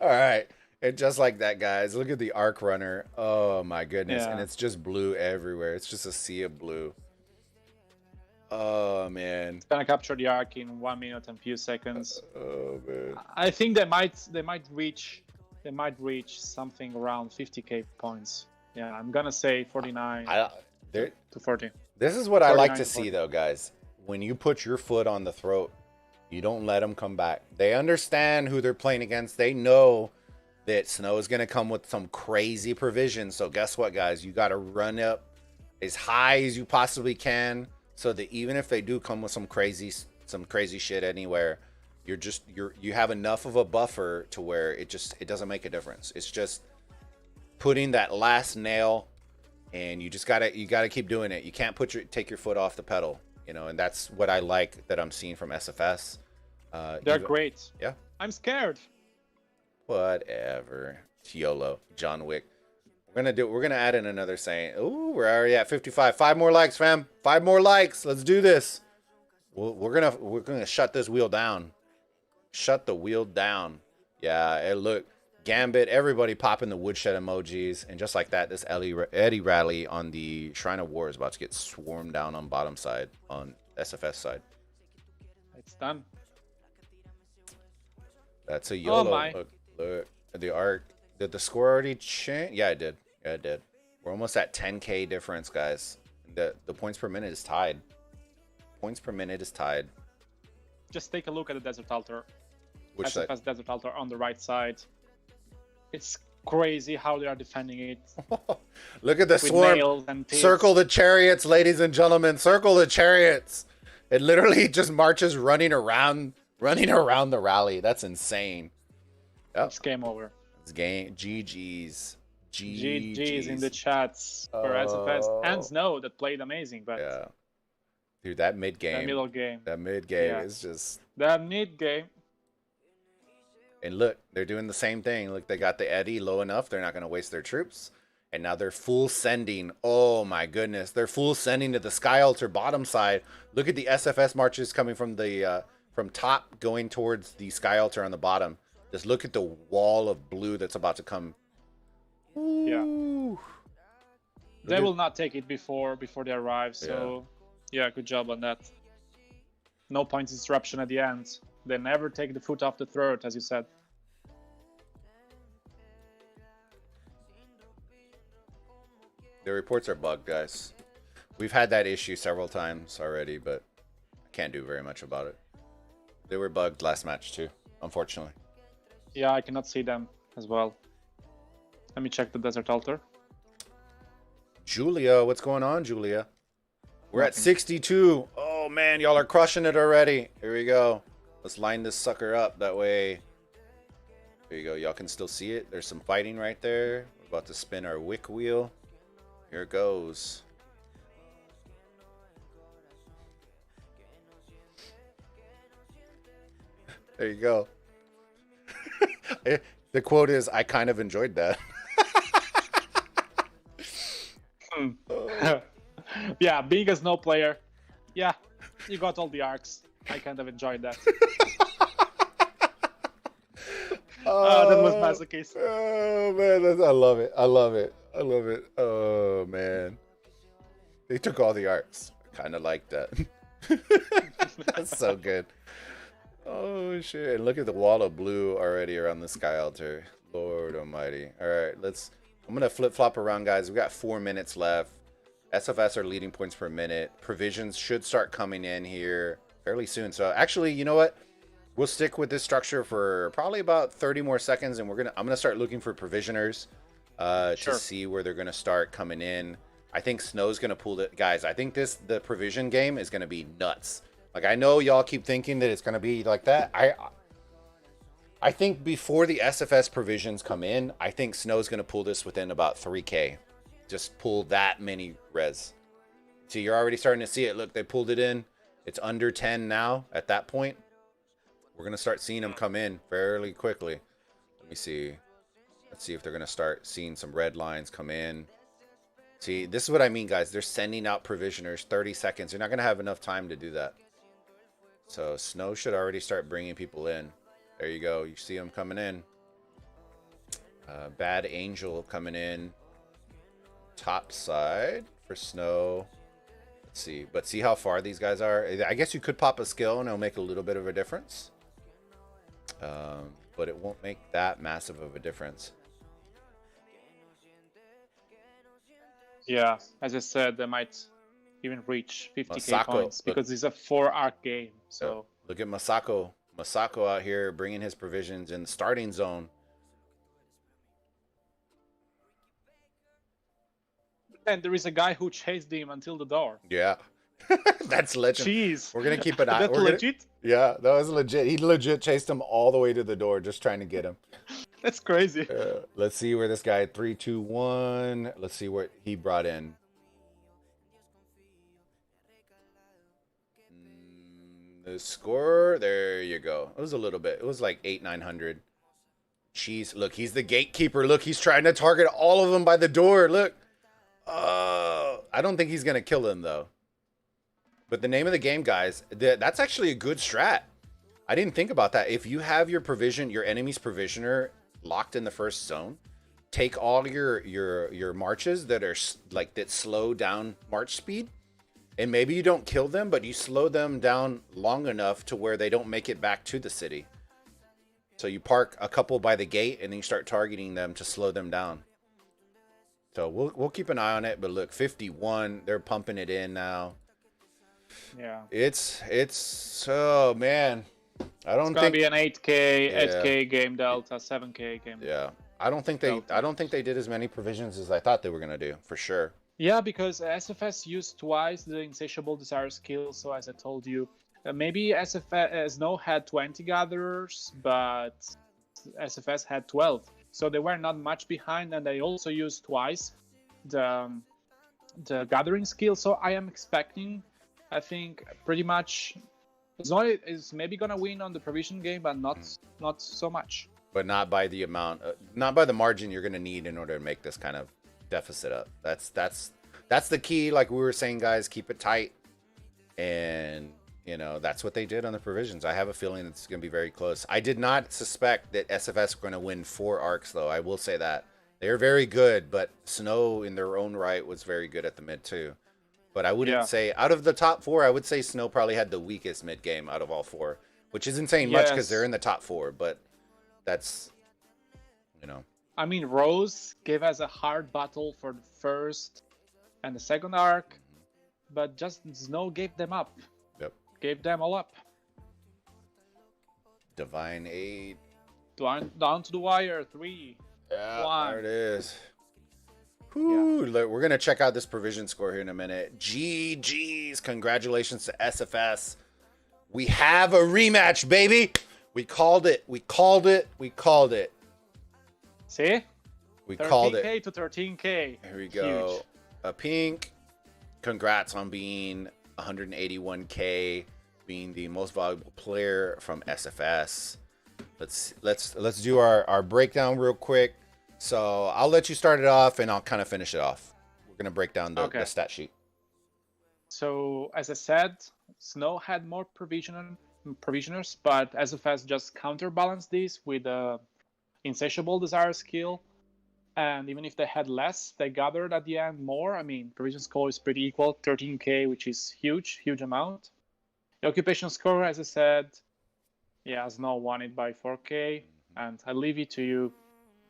All right. And just like that, guys, look at the arc runner. Oh, my goodness. Yeah. And it's just blue everywhere. It's just a sea of blue. Oh, man. It's gonna capture the arc in 1 minute and few seconds. Oh, man. I think they might reach something around 50k points. Yeah, I'm gonna say 49 to 40. This is what I like to 49, see, though, guys. When you put your foot on the throat, you don't let them come back. They understand who they're playing against. They know that Snow is going to come with some crazy provision. So guess what, guys? You got to run up as high as you possibly can, so that even if they do come with some crazy shit anywhere, you have enough of a buffer to where it doesn't make a difference. It's just putting that last nail, and you gotta keep doing it. You can't take your foot off the pedal, and that's what I like that I'm seeing from SFS. They're great. Yeah. I'm scared. Whatever. YOLO. John Wick. We're gonna add in another saying. Ooh, we're already at 55. 5 more likes, fam. 5 more likes. Let's do this. We're gonna shut this wheel down. Shut the wheel down. Yeah, and look, Gambit, everybody popping the woodshed emojis, and just like that, this Eddie rally on the Shrine of War is about to get swarmed down on bottom side, on SFS side. It's done. That's a YOLO. Oh my. Look, the arc. Did the score already change? Yeah, it did. Yeah, it did. We're almost at 10k difference, guys. The points per minute is tied. Points per minute is tied. Just take a look at the Desert Altar. Which side? SFS Desert Altar on the right side. It's crazy how they are defending it. Look at the with swarm. nails and teeth. Circle the chariots, ladies and gentlemen. Circle the chariots. It literally just marches running around the rally. That's insane. Yep. It's game over. It's game. GG's. GG's in the chats for SFS and Snow that played amazing, but yeah, dude, that mid game, that middle game, is just that mid game. And look, they're doing the same thing. Look, they got the Eddie low enough. They're not going to waste their troops. And now they're full sending. Oh my goodness, they're full sending to the Sky Altar bottom side. Look at the SFS marches coming from the from top going towards the Sky Altar on the bottom. Just look at the wall of blue that's about to come. Ooh. Yeah. They will not take it before they arrive. So yeah, good job on that. No points disruption at the end. They never take the foot off the throat, as you said. The reports are bugged, guys. We've had that issue several times already, but I can't do very much about it. They were bugged last match too, unfortunately. Yeah, I cannot see them as well. Let me check the Desert Altar. Julia, what's going on, Julia? We're at 62. Oh man, y'all are crushing it already. Here we go. Let's line this sucker up. That way, there you go. Y'all can still see it. There's some fighting right there. We're about to spin our Wick wheel. Here it goes. There you go. The quote is, I kind of enjoyed that. Yeah, being a Snow player, yeah, you got all the arcs. I kind of enjoyed that. That was masochist. Oh man, I love it. I love it. I love it. Oh man, they took all the arcs. I kind of like that. That's so good. Oh shit! And look at the wall of blue already around the Sky Altar. Lord Almighty. All right, I'm gonna flip flop around, guys. We got 4 minutes left. SFS are leading points per minute. Provisions should start coming in here fairly soon. So actually, you know what? We'll stick with this structure for probably about 30 more seconds, and I'm gonna start looking for provisioners to see where they're gonna start coming in. I think Snow's gonna pull it, guys. I think the provision game is gonna be nuts. Like, I know y'all keep thinking that it's gonna be like that. I think before the SFS provisions come in, I think Snow's gonna pull this within about 3K. Just pull that many res. See, you're already starting to see it. Look, they pulled it in. It's under 10 now at that point. We're going to start seeing them come in fairly quickly. Let me see. Let's see if they're going to start seeing some red lines come in. See, this is what I mean, guys. They're sending out provisioners 30 seconds. You're not going to have enough time to do that. So Snow should already start bringing people in. There you go. You see them coming in. Bad Angel coming in. Top side for Snow. Let's see. But see how far these guys are? I guess you could pop a skill and it'll make a little bit of a difference. But it won't make that massive of a difference. Yeah, as I said, they might even reach 50k Masako, points because it's a 4-arc game. So look at Masako. Masako out here bringing his provisions in the starting zone. And there is a guy who chased him until the door. Yeah. That's legend. Jeez. We're going to keep an eye. That's legit? Yeah, that was legit. He legit chased him all the way to the door just trying to get him. That's crazy. Let's see where this guy, 3, 2, 1. Let's see what he brought in. The score, there you go. It was a little bit. It was like 800-900. Jeez, look, he's the gatekeeper. Look, he's trying to target all of them by the door. Look. I don't think he's going to kill him, though. But the name of the game, guys, that's actually a good strat. I didn't think about that. If you have your enemy's provisioner locked in the first zone, take all your marches that slow down march speed, and maybe you don't kill them, but you slow them down long enough to where they don't make it back to the city. So you park a couple by the gate, and then you start targeting them to slow them down. So we'll keep an eye on it. But look, 51, they're pumping it in now. Yeah. It's oh man. I don't think it's gonna be an 8k game delta, 7k game. Yeah. I don't think they did as many provisions as I thought they were gonna do, for sure. Yeah, because SFS used twice the Insatiable Desire skill, so as I told you, maybe SFS Snow had 20 gatherers, but SFS had 12. So they were not much behind, and they also used twice the gathering skill. So I am expecting, I think, pretty much Snow is maybe gonna win on the provision game, but not so much. But not by the amount, not by the margin you're gonna need in order to make this kind of deficit up. That's the key. Like we were saying, guys, keep it tight, and you know that's what they did on the provisions. I have a feeling it's gonna be very close. I did not suspect that SFS were gonna win 4 arcs, though. I will say that they're very good, but Snow in their own right was very good at the mid too. But I wouldn't say out of the top 4, I would say Snow probably had the weakest mid game out of all 4, which isn't saying much because they're in the top 4. But that's, you know. I mean, Rose gave us a hard battle for the first and the second arc, but just Snow gave them up. Yep. Gave them all up. Divine Aid. Down to the wire. 3. Yeah, 1. there it is. Whew, yeah. We're going to check out this provision score here in a minute. GG's. Congratulations to SFS. We have a rematch, baby. We called it. We called it. We called it. See? We called it. 13k to 13k. Here we go. Huge. A pink. Congrats on being 181k, being the most valuable player from SFS. Let's do our breakdown real quick. So I'll let you start it off, and I'll kind of finish it off. We're gonna break down the stat sheet. So as I said, Snow had more provisioners, but SFS just counterbalanced this with the Insatiable Desire skill. And even if they had less, they gathered at the end more. I mean, provision score is pretty equal, 13k, which is huge amount. The occupation score, as I said, yeah, Snow won it by 4k. And I leave it to you,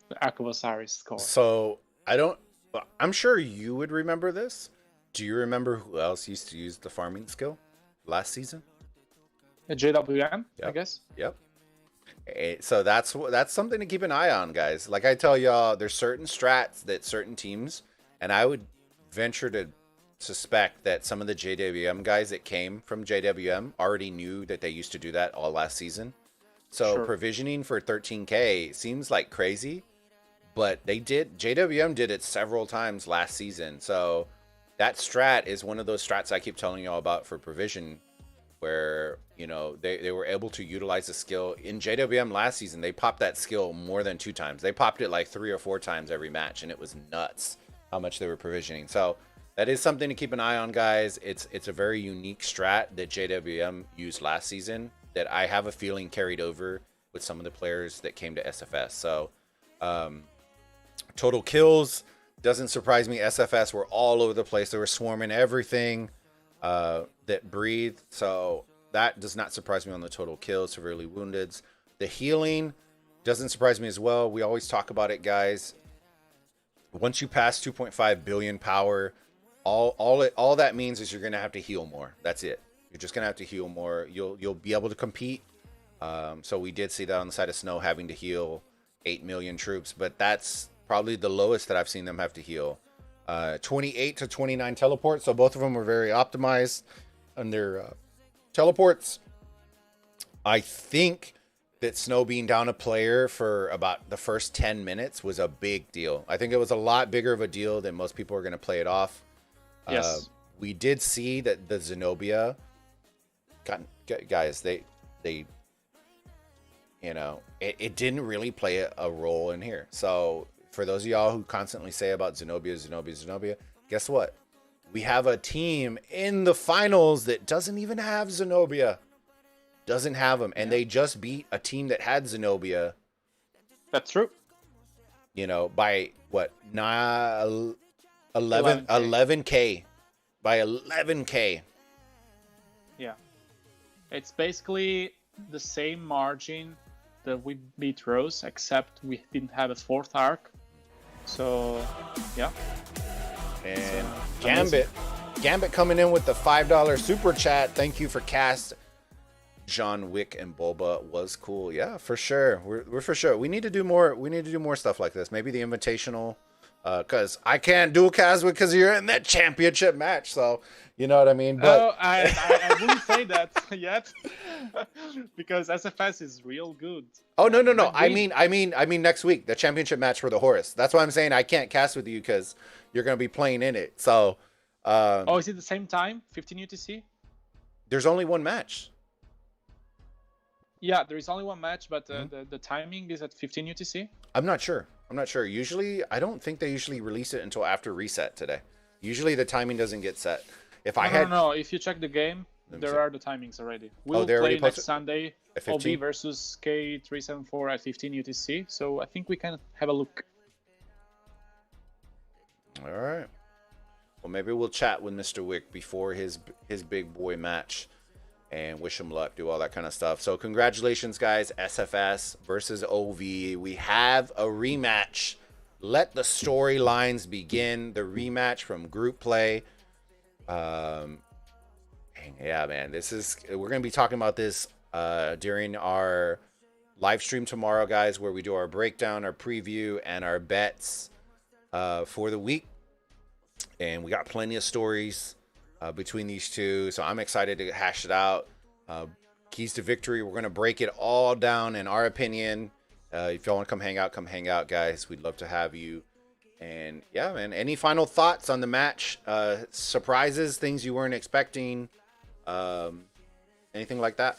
the Ark of Osiris score. So I'm sure you would remember this, Do you remember who else used to use the farming skill last season? JWM, I Yep. guess. Yep. So that's something to keep an eye on, guys. Like I tell y'all, there's certain strats that certain teams, and I would venture to suspect that some of the JWM guys that came from JWM already knew that they used to do that all last season. So Sure. provisioning for 13K seems like crazy, but they did. JWM did it several times last season. So that strat is one of those strats I keep telling y'all about for provision, where they were able to utilize the skill in JWM last season. They popped that skill more than 2 times. They popped it like 3 or 4 times every match, and it was nuts how much they were provisioning. So that is something to keep an eye on, guys. It's a very unique strat that JWM used last season that I have a feeling carried over with some of the players that came to SFS. So total kills doesn't surprise me. SFS were all over the place. They were swarming everything that breathed. So that does not surprise me on the total kills, severely wounded. The healing doesn't surprise me as well. We always talk about it, guys. Once you pass 2.5 billion power, all that means is you're gonna have to heal more. That's it. You're just gonna have to heal more. You'll be able to compete. So we did see that on the side of Snow having to heal 8 million troops, but that's probably the lowest that I've seen them have to heal. 28 to 29 teleports, so both of them were very optimized on their teleports. I think that Snow being down a player for about the first 10 minutes was a big deal. I think it was a lot bigger of a deal than most people are going to play it off. Yes. We did see that the Zenobia guys, they it didn't really play a role in here. So for those of y'all who constantly say about Zenobia, guess what? We have a team in the finals that doesn't even have Zenobia. Doesn't have them. And they just beat a team that had Zenobia. That's true. By what? 11K. By 11K. Yeah. It's basically the same margin that we beat Rose, except we didn't have a 4th arc. So, yeah. And Gambit coming in with the $5 super chat. Thank you for cast. John Wick and Bulba was cool. Yeah, for sure. We're for sure. We need to do more. We need to do more stuff like this. Maybe the invitational, because I can't dual cast because you're in that championship match. So you know what I mean. But I wouldn't say that yet, because SFS is real good. Oh no. I mean next week, the championship match for the Horus. That's why I'm saying I can't cast with you because you're gonna be playing in it. So. Is it the same time? 15 UTC? There's only one match. Yeah, there is only one match, but the timing is at 15 UTC. I'm not sure. Usually, I don't think they usually release it until after reset today. Usually, the timing doesn't get set. No. If you check the game, there are the timings already. We'll play next Sunday. OB versus K374 at 15 UTC. So I think we can have a look. All right. Well, maybe we'll chat with Mr. Wick before his big boy match. And wish him luck, do all that kind of stuff. So congratulations, guys. SFS versus OV. We have a rematch. Let the storylines begin. The rematch from group play. Yeah, man. We're going to be talking about this during our live stream tomorrow, guys, where we do our breakdown, our preview, and our bets for the week. And we got plenty of stories between these two, so I'm excited to hash it out. Keys to victory, we're going to break it all down in our opinion. If y'all want to come hang out, guys. We'd love to have you. And yeah, man, any final thoughts on the match? Surprises, things you weren't expecting, anything like that?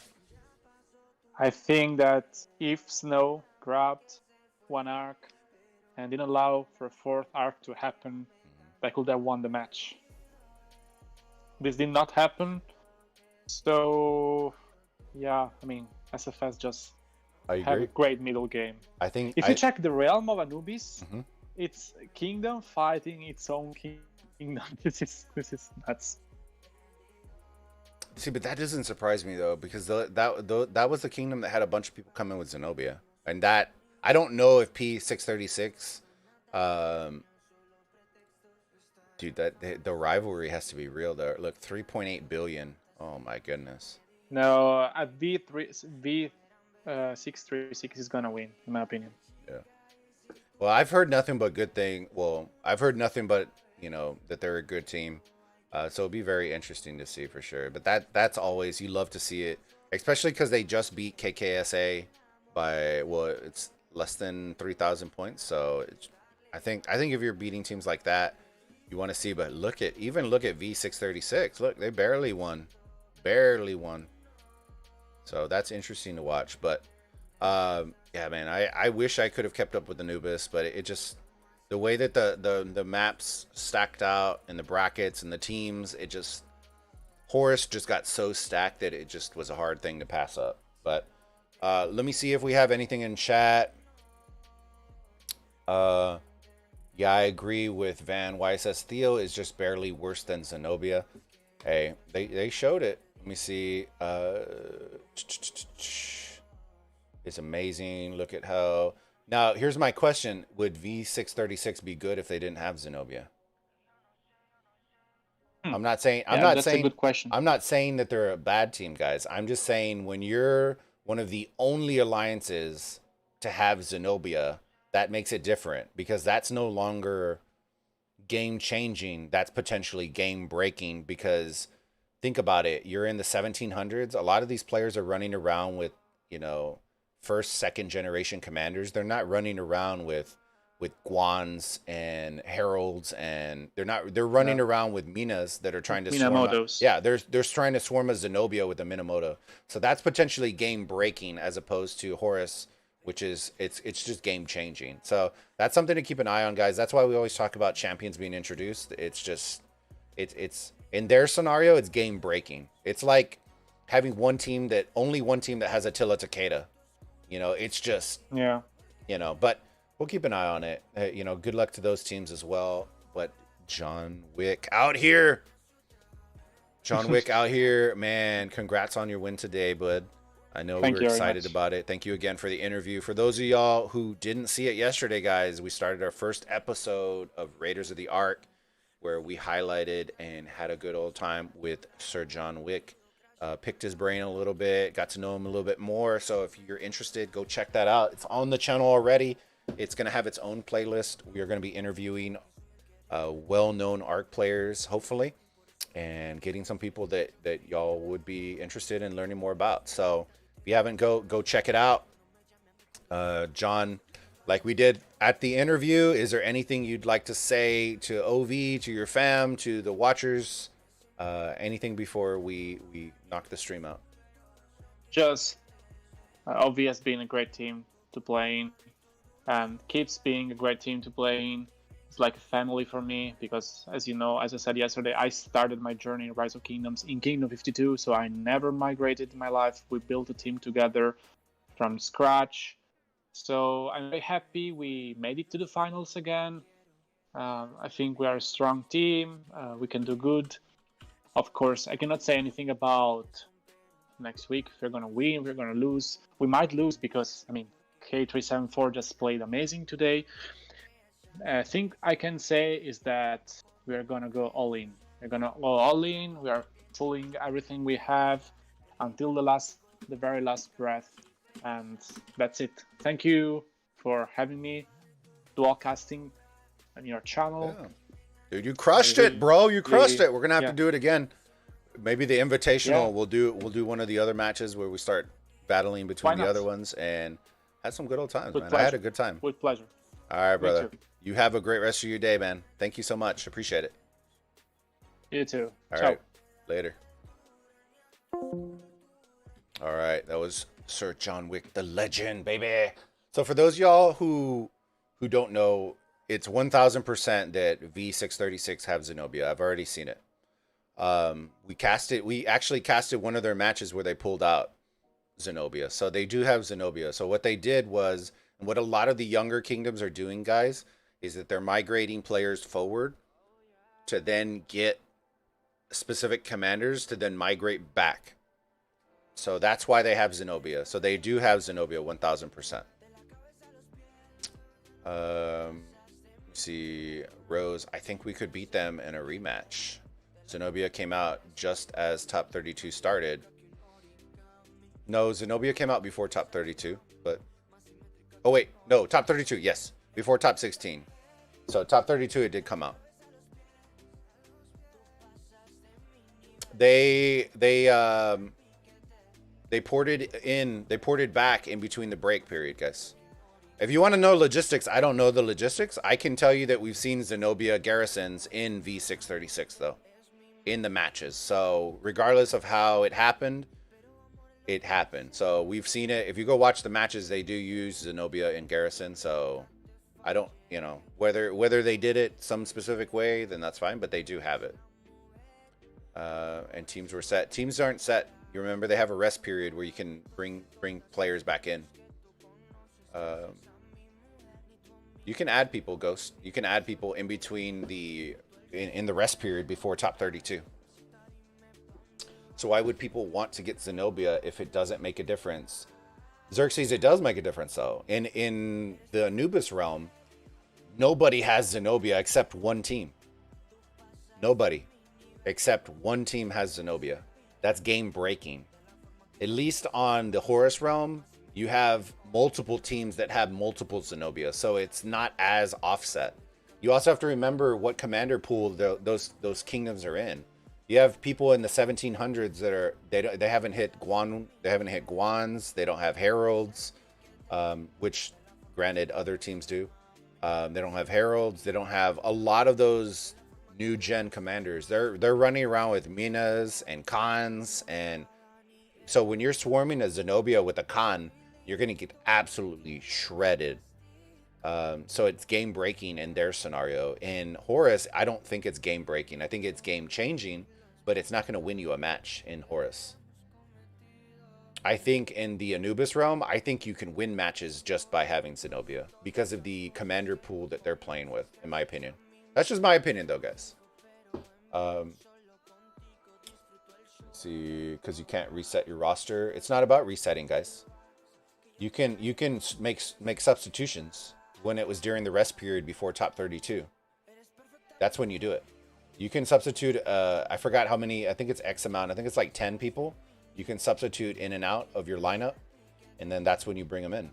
I think that if Snow grabbed one arc and didn't allow for a 4th arc to happen, they could have won the match. This did not happen, so yeah, I mean, SFS just have a great middle game. I think if you check the realm of Anubis, it's kingdom fighting its own kingdom. This is nuts. See, but that doesn't surprise me though, because that was the kingdom that had a bunch of people come in with Zenobia, and that I don't know if P636 Dude, that the rivalry has to be real though. Look, 3.8 billion. Oh my goodness. No, V636 is gonna win, in my opinion. Yeah. Well, I've heard nothing but good thing. Well, I've heard nothing but, you know, that they're a good team. So it'll be very interesting to see for sure. But that's always, you love to see it, especially because they just beat KKSA by, well, it's less than 3,000 points. So I think if you're beating teams like that, you want to see. But look at V636. Look, they barely won. So that's interesting to watch. But yeah, man, I wish I could have kept up with Anubis, but it just, the way that the maps stacked out and the brackets and the teams, it just, Horus just got so stacked that it just was a hard thing to pass up. But let me see if we have anything in chat. Yeah, I agree with Van Weiss. Theo is just barely worse than Zenobia. Hey, they showed it. Let me see. It's amazing. Look at how. Now, here's my question. Would V636 be good if they didn't have Zenobia? I'm not saying That's a good question. I'm not saying that they're a bad team, guys. I'm just saying when you're one of the only alliances to have Zenobia, that makes it different, because that's no longer game changing. That's potentially game breaking, because think about it. You're in the 1700s. A lot of these players are running around with, you know, first, second generation commanders. They're not running around with Guans and Heralds, and they're running around with Minas that are trying to Minamotos. they're trying to swarm a Zenobia with a Minamoto. So that's potentially game breaking, as opposed to Horus, which is it's just game changing. So that's something to keep an eye on, guys. That's why we always talk about champions being introduced. It's just it's in their scenario, it's game breaking. It's like having only one team that has Attila Takeda. You know, it's just, yeah, you know, but we'll keep an eye on it. You know, good luck to those teams as well. But John Wick out here. John Wick out here, man. Congrats on your win today, bud. I know we're excited about it. Thank you again for the interview. For those of y'all who didn't see it yesterday, guys, we started our first episode of Raiders of the Ark, where we highlighted and had a good old time with Sir John Wick. Picked his brain a little bit, got to know him a little bit more. So if you're interested, go check that out. It's on the channel already. It's going to have its own playlist. We are going to be interviewing well-known Ark players, hopefully, and getting some people that y'all would be interested in learning more about. So if you haven't, go check it out. John, like we did at the interview, is there anything you'd like to say to OV, to your fam, to the watchers? Anything before we knock the stream out? Just OV has been a great team to play in, and keeps being a great team to play in. It's like a family for me, because as you know, as I said yesterday, I started my journey in Rise of Kingdoms in Kingdom 52, so I never migrated in my life. We built a team together from scratch, so I'm very happy we made it to the finals again. I think we are a strong team. We can do good. Of course, I cannot say anything about next week. If we're going to win, we're going to lose. We might lose because, I mean, K374 just played amazing today. I think I can say is that we're going to go all in. We're going to go all in. We are pulling everything we have until the very last breath. And that's it. Thank you for having me dual casting on your channel. Yeah. Dude, you crushed it, bro. You crushed it. We're gonna have to do it again. Maybe the invitational. Yeah. We'll do one of the other matches where we start battling between the other ones and have some good old times, man. I had a good time. With pleasure. All right, brother. You have a great rest of your day, man. Thank you so much. Appreciate it. You too. All right. Later. All right. That was Sir John Wick, the legend, baby. So for those of y'all who don't know, it's 1000% that V636 have Zenobia. I've already seen it. We actually casted one of their matches where they pulled out Zenobia. So they do have Zenobia. So what they did was, and what a lot of the younger kingdoms are doing, guys, is that they're migrating players forward to then get specific commanders to then migrate back. So that's why they have Zenobia. So they do have Zenobia 1000%. See, Rose, I think we could beat them in a rematch. Zenobia came out just as top 32 started. No, Zenobia came out before top 32, but... Oh, wait. No, top 32, yes. Before top 16. So top 32, it did come out. They ported back in between the break period, guys. If you want to know logistics, I don't know the logistics. I can tell you that we've seen Zenobia garrisons in V636, though, in the matches. So regardless of how it happened, it happened. So we've seen it. If you go watch the matches, they do use Zenobia in garrison. So I don't, you know, whether they did it some specific way, then that's fine. But they do have it. And teams were set. Teams aren't set. You remember they have a rest period where you can bring players back in. You can add people, Ghost. You can add people in between in the rest period before top 32. So why would people want to get Zenobia if it doesn't make a difference? Xerxes, it does make a difference though. In the Anubis realm, nobody has Zenobia except one team. Nobody except one team has Zenobia. That's game breaking. At least on the Horus realm, you have multiple teams that have multiple Zenobia, so it's not as offset. You also have to remember what commander pool those kingdoms are in. You have people in the 1700s that they haven't hit Guan, they haven't hit Guans, they don't have heralds, which granted other teams do. They don't have heralds, they don't have a lot of those new gen commanders. They're running around with Minas and Khans, and so when you're swarming a Zenobia with a Khan, you're going to get absolutely shredded. So it's game breaking in their scenario. In Horus, I don't think it's game breaking. I think it's game changing, but it's not going to win you a match in Horus. I think in the Anubis realm, I think you can win matches just by having Zenobia because of the commander pool that they're playing with, in my opinion. That's just my opinion, though, guys. See, because you can't reset your roster. It's not about resetting, guys. You can make substitutions when it was during the rest period before top 32. That's when you do it. You can substitute. I forgot how many. I think it's X amount. I think it's like 10 people. You can substitute in and out of your lineup, and then that's when you bring them in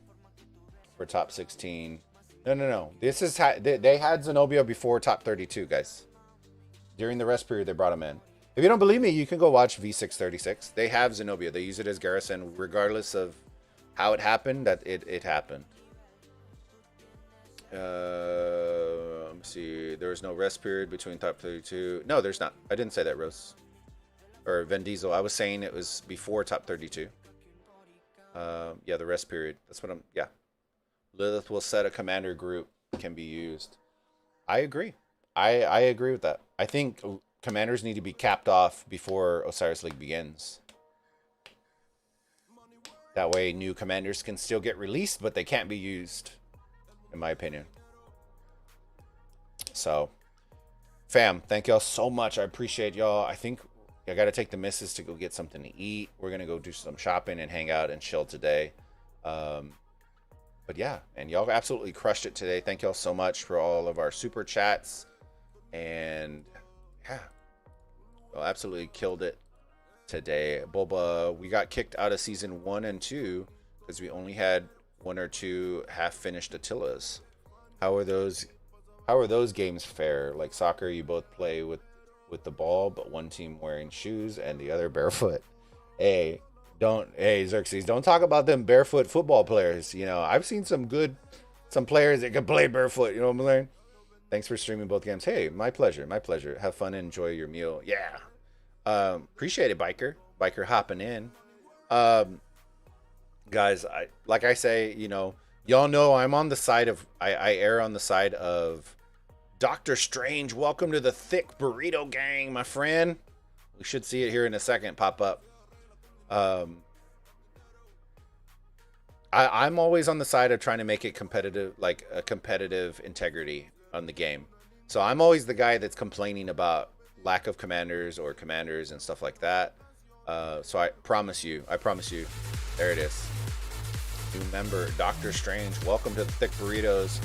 for top 16. No. This is they had Zenobia before top 32, guys. During the rest period, they brought them in. If you don't believe me, you can go watch V636. They have Zenobia. They use it as garrison, regardless of how it happened. That it happened. Let me see. There was no rest period between top 32. No, there's not. I didn't say that, Rose. Or Vin Diesel. I was saying it was before top 32. Yeah, the rest period. That's what I'm. Yeah. Lilith will set a commander group can be used. I agree. I agree with that. I think commanders need to be capped off before Osiris League begins. That way new commanders can still get released, but they can't be used, in my opinion. So, fam, thank y'all so much. I appreciate y'all. I think I got to take the missus to go get something to eat. We're going to go do some shopping and hang out and chill today. But yeah, and y'all absolutely crushed it today. Thank y'all so much for all of our super chats. And yeah, y'all absolutely killed it today. Bulba, we got kicked out of season 1 and 2 because we only had 1 or 2 half-finished Attilas. How are those games fair? Like soccer, you both play with the ball, but one team wearing shoes and the other barefoot. Hey, Xerxes, don't talk about them barefoot football players. You know, I've seen some players that can play barefoot. You know what I'm saying? Thanks for streaming both games. Hey, my pleasure. Have fun and enjoy your meal. Yeah. Appreciate it, Biker hopping in. Guys, like I say, you know, y'all know I'm on the side of I err on the side of Doctor Strange. Welcome to the thick burrito gang, my friend. We should see it here in a second pop up. I'm always on the side of trying to make it competitive, like a competitive integrity on the game. So I'm always the guy that's complaining about lack of commanders or commanders and stuff like that. So I promise you, there it is. New member, Doctor Strange. Welcome to the Thick Burritos.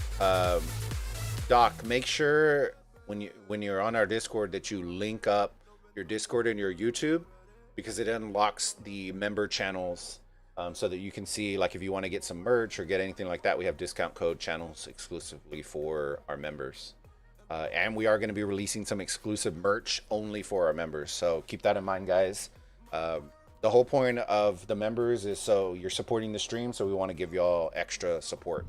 Doc, make sure when you're on our Discord that you link up your Discord and your YouTube, because it unlocks the member channels, so that you can see, like, if you want to get some merch or get anything like that, we have discount code channels exclusively for our members. And we are going to be releasing some exclusive merch only for our members. So keep that in mind, guys. The whole point of the members is so you're supporting the stream. So we want to give y'all extra support.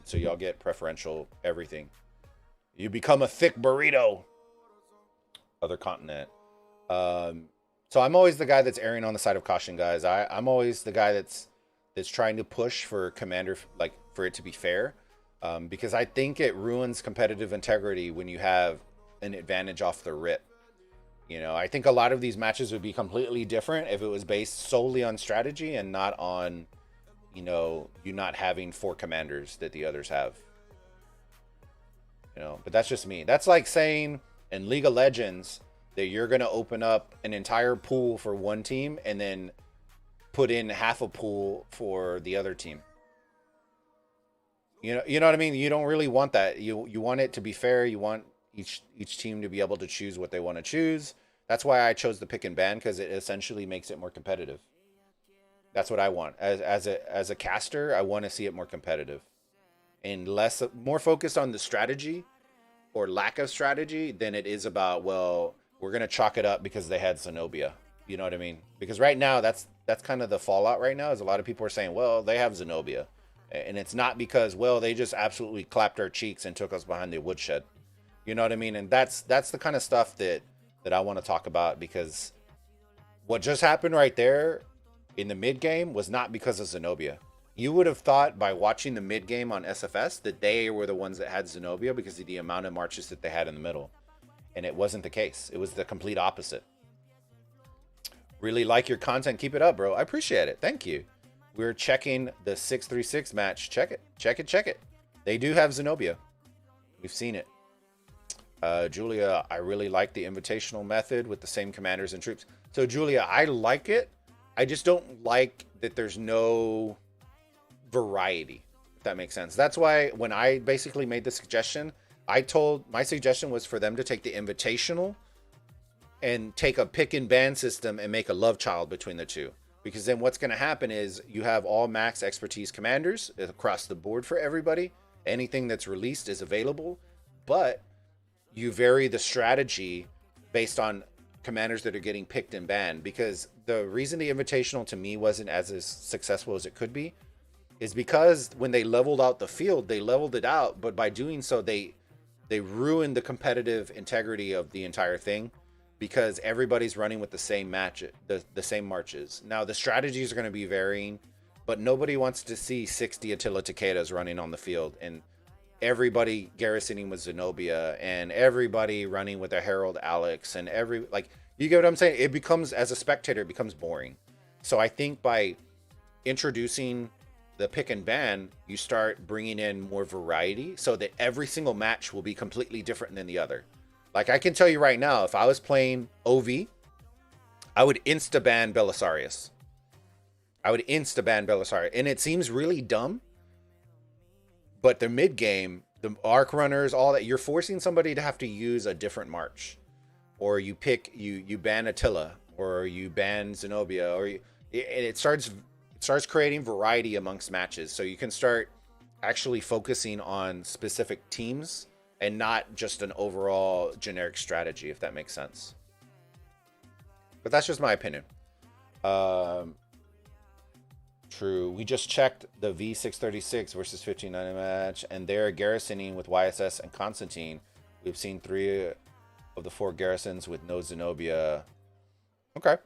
So y'all get preferential everything. You become a thick burrito. Other continent. So I'm always the guy that's erring on the side of caution, guys. I'm always the guy that's trying to push for Commander, like, for it to be fair. Because I think it ruins competitive integrity when you have an advantage off the rip. You know, I think a lot of these matches would be completely different if it was based solely on strategy and not on, you know, you not having 4 commanders that the others have. You know, but that's just me. That's like saying in League of Legends that you're going to open up an entire pool for one team and then put in half a pool for the other team. You know what I mean? You don't really want that. You want it to be fair. You want each team to be able to choose what they want to choose. That's why I chose the pick and ban, because it essentially makes it more competitive. That's what I want. As a caster, I want to see it more competitive and more focused on the strategy or lack of strategy than it is about, well, we're going to chalk it up because they had Zenobia. You know what I mean? Because right now, that's kind of the fallout right now, is a lot of people are saying, well, they have Zenobia. And it's not because, well, they just absolutely clapped our cheeks and took us behind the woodshed. You know what I mean? And that's the kind of stuff that I want to talk about, because what just happened right there in the mid game was not because of Zenobia. You would have thought by watching the mid game on SFS that they were the ones that had Zenobia because of the amount of marches that they had in the middle. And it wasn't the case. It was the complete opposite. Really like your content. Keep it up, bro. I appreciate it. Thank you. We're checking the 636 match. Check it. They do have Zenobia. We've seen it. Julia, I really like the invitational method with the same commanders and troops. So, Julia, I like it. I just don't like that there's no variety, if that makes sense. That's why when I basically made the suggestion, my suggestion was for them to take the invitational and take a pick and ban system and make a love child between the two. Because then what's going to happen is you have all max expertise commanders across the board for everybody. Anything that's released is available, but you vary the strategy based on commanders that are getting picked and banned. Because the reason the invitational to me wasn't as successful as it could be is because when they leveled out the field, they leveled it out, but by doing so, they ruined the competitive integrity of the entire thing, because everybody's running with the same match, the same marches. Now, the strategies are going to be varying, but nobody wants to see 60 Attila Takedas running on the field and everybody garrisoning with Zenobia and everybody running with a Herald Alex and you get what I'm saying? It becomes, as a spectator, it becomes boring. So I think by introducing the pick and ban, you start bringing in more variety so that every single match will be completely different than the other. Like, I can tell you right now, if I was playing OV, I would insta-ban Belisarius. And it seems really dumb, but the mid-game, the arc runners, all that, you're forcing somebody to have to use a different march. Or you ban Attila, or you ban Zenobia, and it starts creating variety amongst matches. So you can start actually focusing on specific teams and not just an overall generic strategy, if that makes sense. But that's just my opinion. True. We just checked the V636 versus 1590 match, and they're garrisoning with YSS and Constantine. We've seen 3 of the 4 garrisons with no Zenobia. Okay.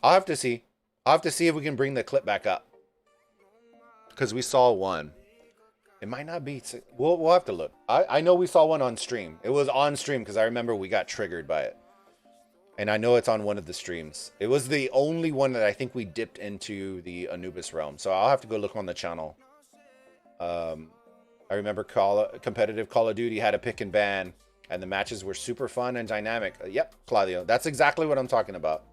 I'll have to see. If we can bring the clip back up, because we saw one. It might not be. We'll have to look. I know we saw one on stream. It was on stream because I remember we got triggered by it. And I know it's on one of the streams. It was the only one that I think we dipped into the Anubis realm. So I'll have to go look on the channel. I remember competitive Call of Duty had a pick and ban, and the matches were super fun and dynamic. Yep, Claudio. That's exactly what I'm talking about.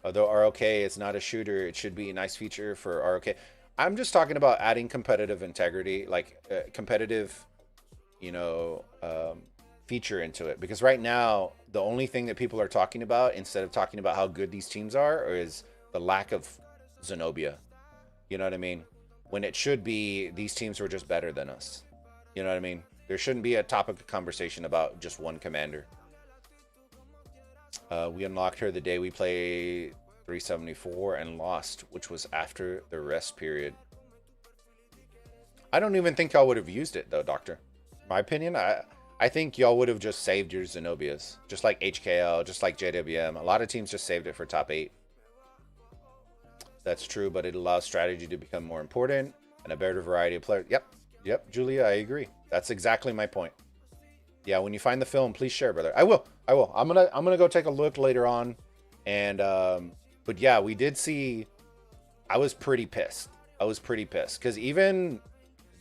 Although ROK is not a shooter, it should be a nice feature for ROK. I'm just talking about adding competitive integrity, like competitive feature into it, because right now the only thing that people are talking about, instead of talking about how good these teams are, is the lack of Zenobia. You know what I mean? When it should be these teams were just better than us. You know what I mean? There shouldn't be a topic of conversation about just one commander. We unlocked her the day we played 374 and lost, which was after the rest period. I don't even think y'all would have used it though, Doctor. My opinion, I think y'all would have just saved your Zenobias, just like HKL, just like JWM. A lot of teams just saved it for top 8. That's true, but it allows strategy to become more important and a better variety of players. Yep, Julia, I agree. That's exactly my point. Yeah, when you find the film, please share, brother. I will. I'm gonna go take a look later on, and but yeah, we did see. I was pretty pissed because even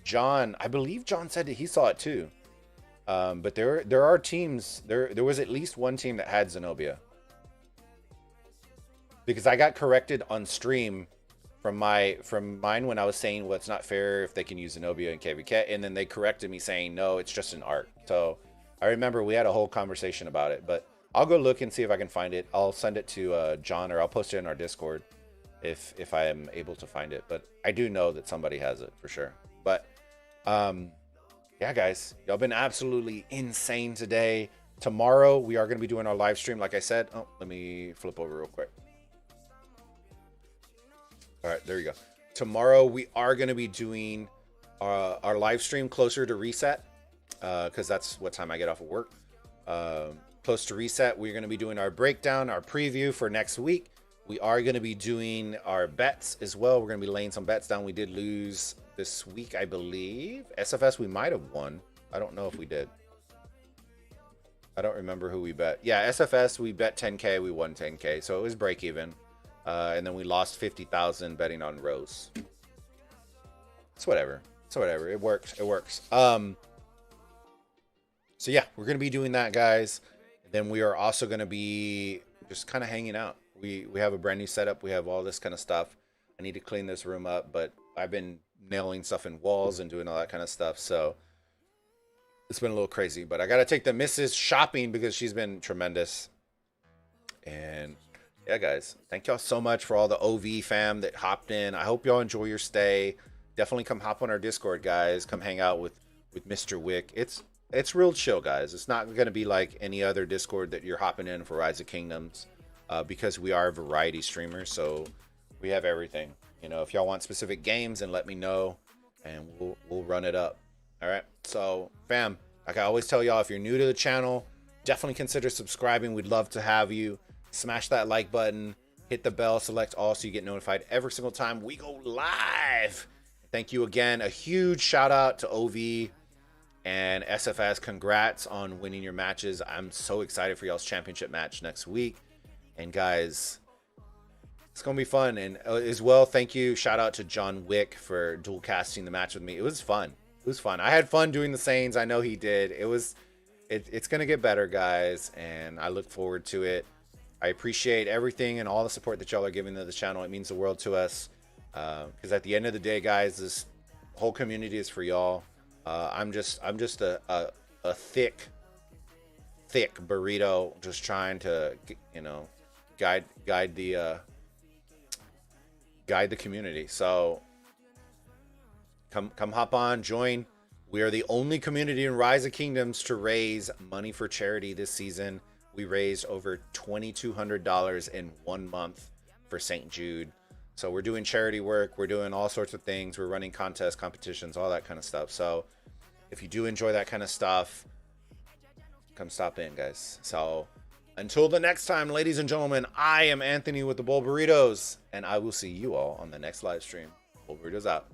John, I believe John said that he saw it too. But there are teams. There was at least one team that had Zenobia. Because I got corrected on stream from mine when I was saying, well, it's not fair if they can use Zenobia and KVK, and then they corrected me saying, no, it's just an art. So I remember we had a whole conversation about it, but I'll go look and see if I can find it. I'll send it to John, or I'll post it in our Discord if I am able to find it. But I do know that somebody has it for sure. But yeah, guys, y'all been absolutely insane today. Tomorrow we are going to be doing our live stream, like I said. Oh, let me flip over real quick. All right, there you go. Tomorrow we are going to be doing our live stream closer to reset, because that's what time I get off of work. Close to reset, we're going to be doing our breakdown, our preview for next week. We are going to be doing our bets as well. We're going to be laying some bets down. We did lose this week, I believe. SFS, we might have won. I don't know if we did. I don't remember who we bet. Yeah, SFS, we bet 10K. We won 10K. So it was break even. And then we lost 50,000 betting on Rose. It's whatever. It works. So yeah, we're going to be doing that, guys. Then we are also going to be just kind of hanging out. We have a brand new setup. We have all this kind of stuff. I need to clean this room up, but I've been nailing stuff in walls and doing all that kind of stuff. So it's been a little crazy, but I got to take the missus shopping because she's been tremendous. And yeah, guys, thank y'all so much for all the OV fam that hopped in. I hope y'all enjoy your stay. Definitely come hop on our Discord, guys. Come hang out with Mr. Wick. It's real chill, guys. It's not going to be like any other Discord that you're hopping in for Rise of Kingdoms, because we are variety streamers, so we have everything. You know, if y'all want specific games, then let me know, and we'll run it up. All right. So, fam, like I always tell y'all, if you're new to the channel, definitely consider subscribing. We'd love to have you. Smash that like button, hit the bell, select all so you get notified every single time we go live. Thank you again. A huge shout out to OV and SFS. Congrats on winning your matches. I'm so excited for y'all's championship match next week. And guys, it's going to be fun. And as well, thank you. Shout out to John Wick for dual casting the match with me. It was fun. I had fun doing the Saiyans. I know he did. It's going to get better, guys. And I look forward to it. I appreciate everything and all the support that y'all are giving to the channel. It means the world to us. Because at the end of the day, guys, this whole community is for y'all. I'm just a thick burrito, just trying to, guide the community. So come hop on, join. We are the only community in Rise of Kingdoms to raise money for charity this season. We raised over $2,200 in 1 month for St. Jude. So we're doing charity work. We're doing all sorts of things. We're running contests, competitions, all that kind of stuff. So if you do enjoy that kind of stuff, come stop in, guys. So until the next time, ladies and gentlemen, I am Anthony with the Bulbaritos, and I will see you all on the next live stream. Bulbaritos out.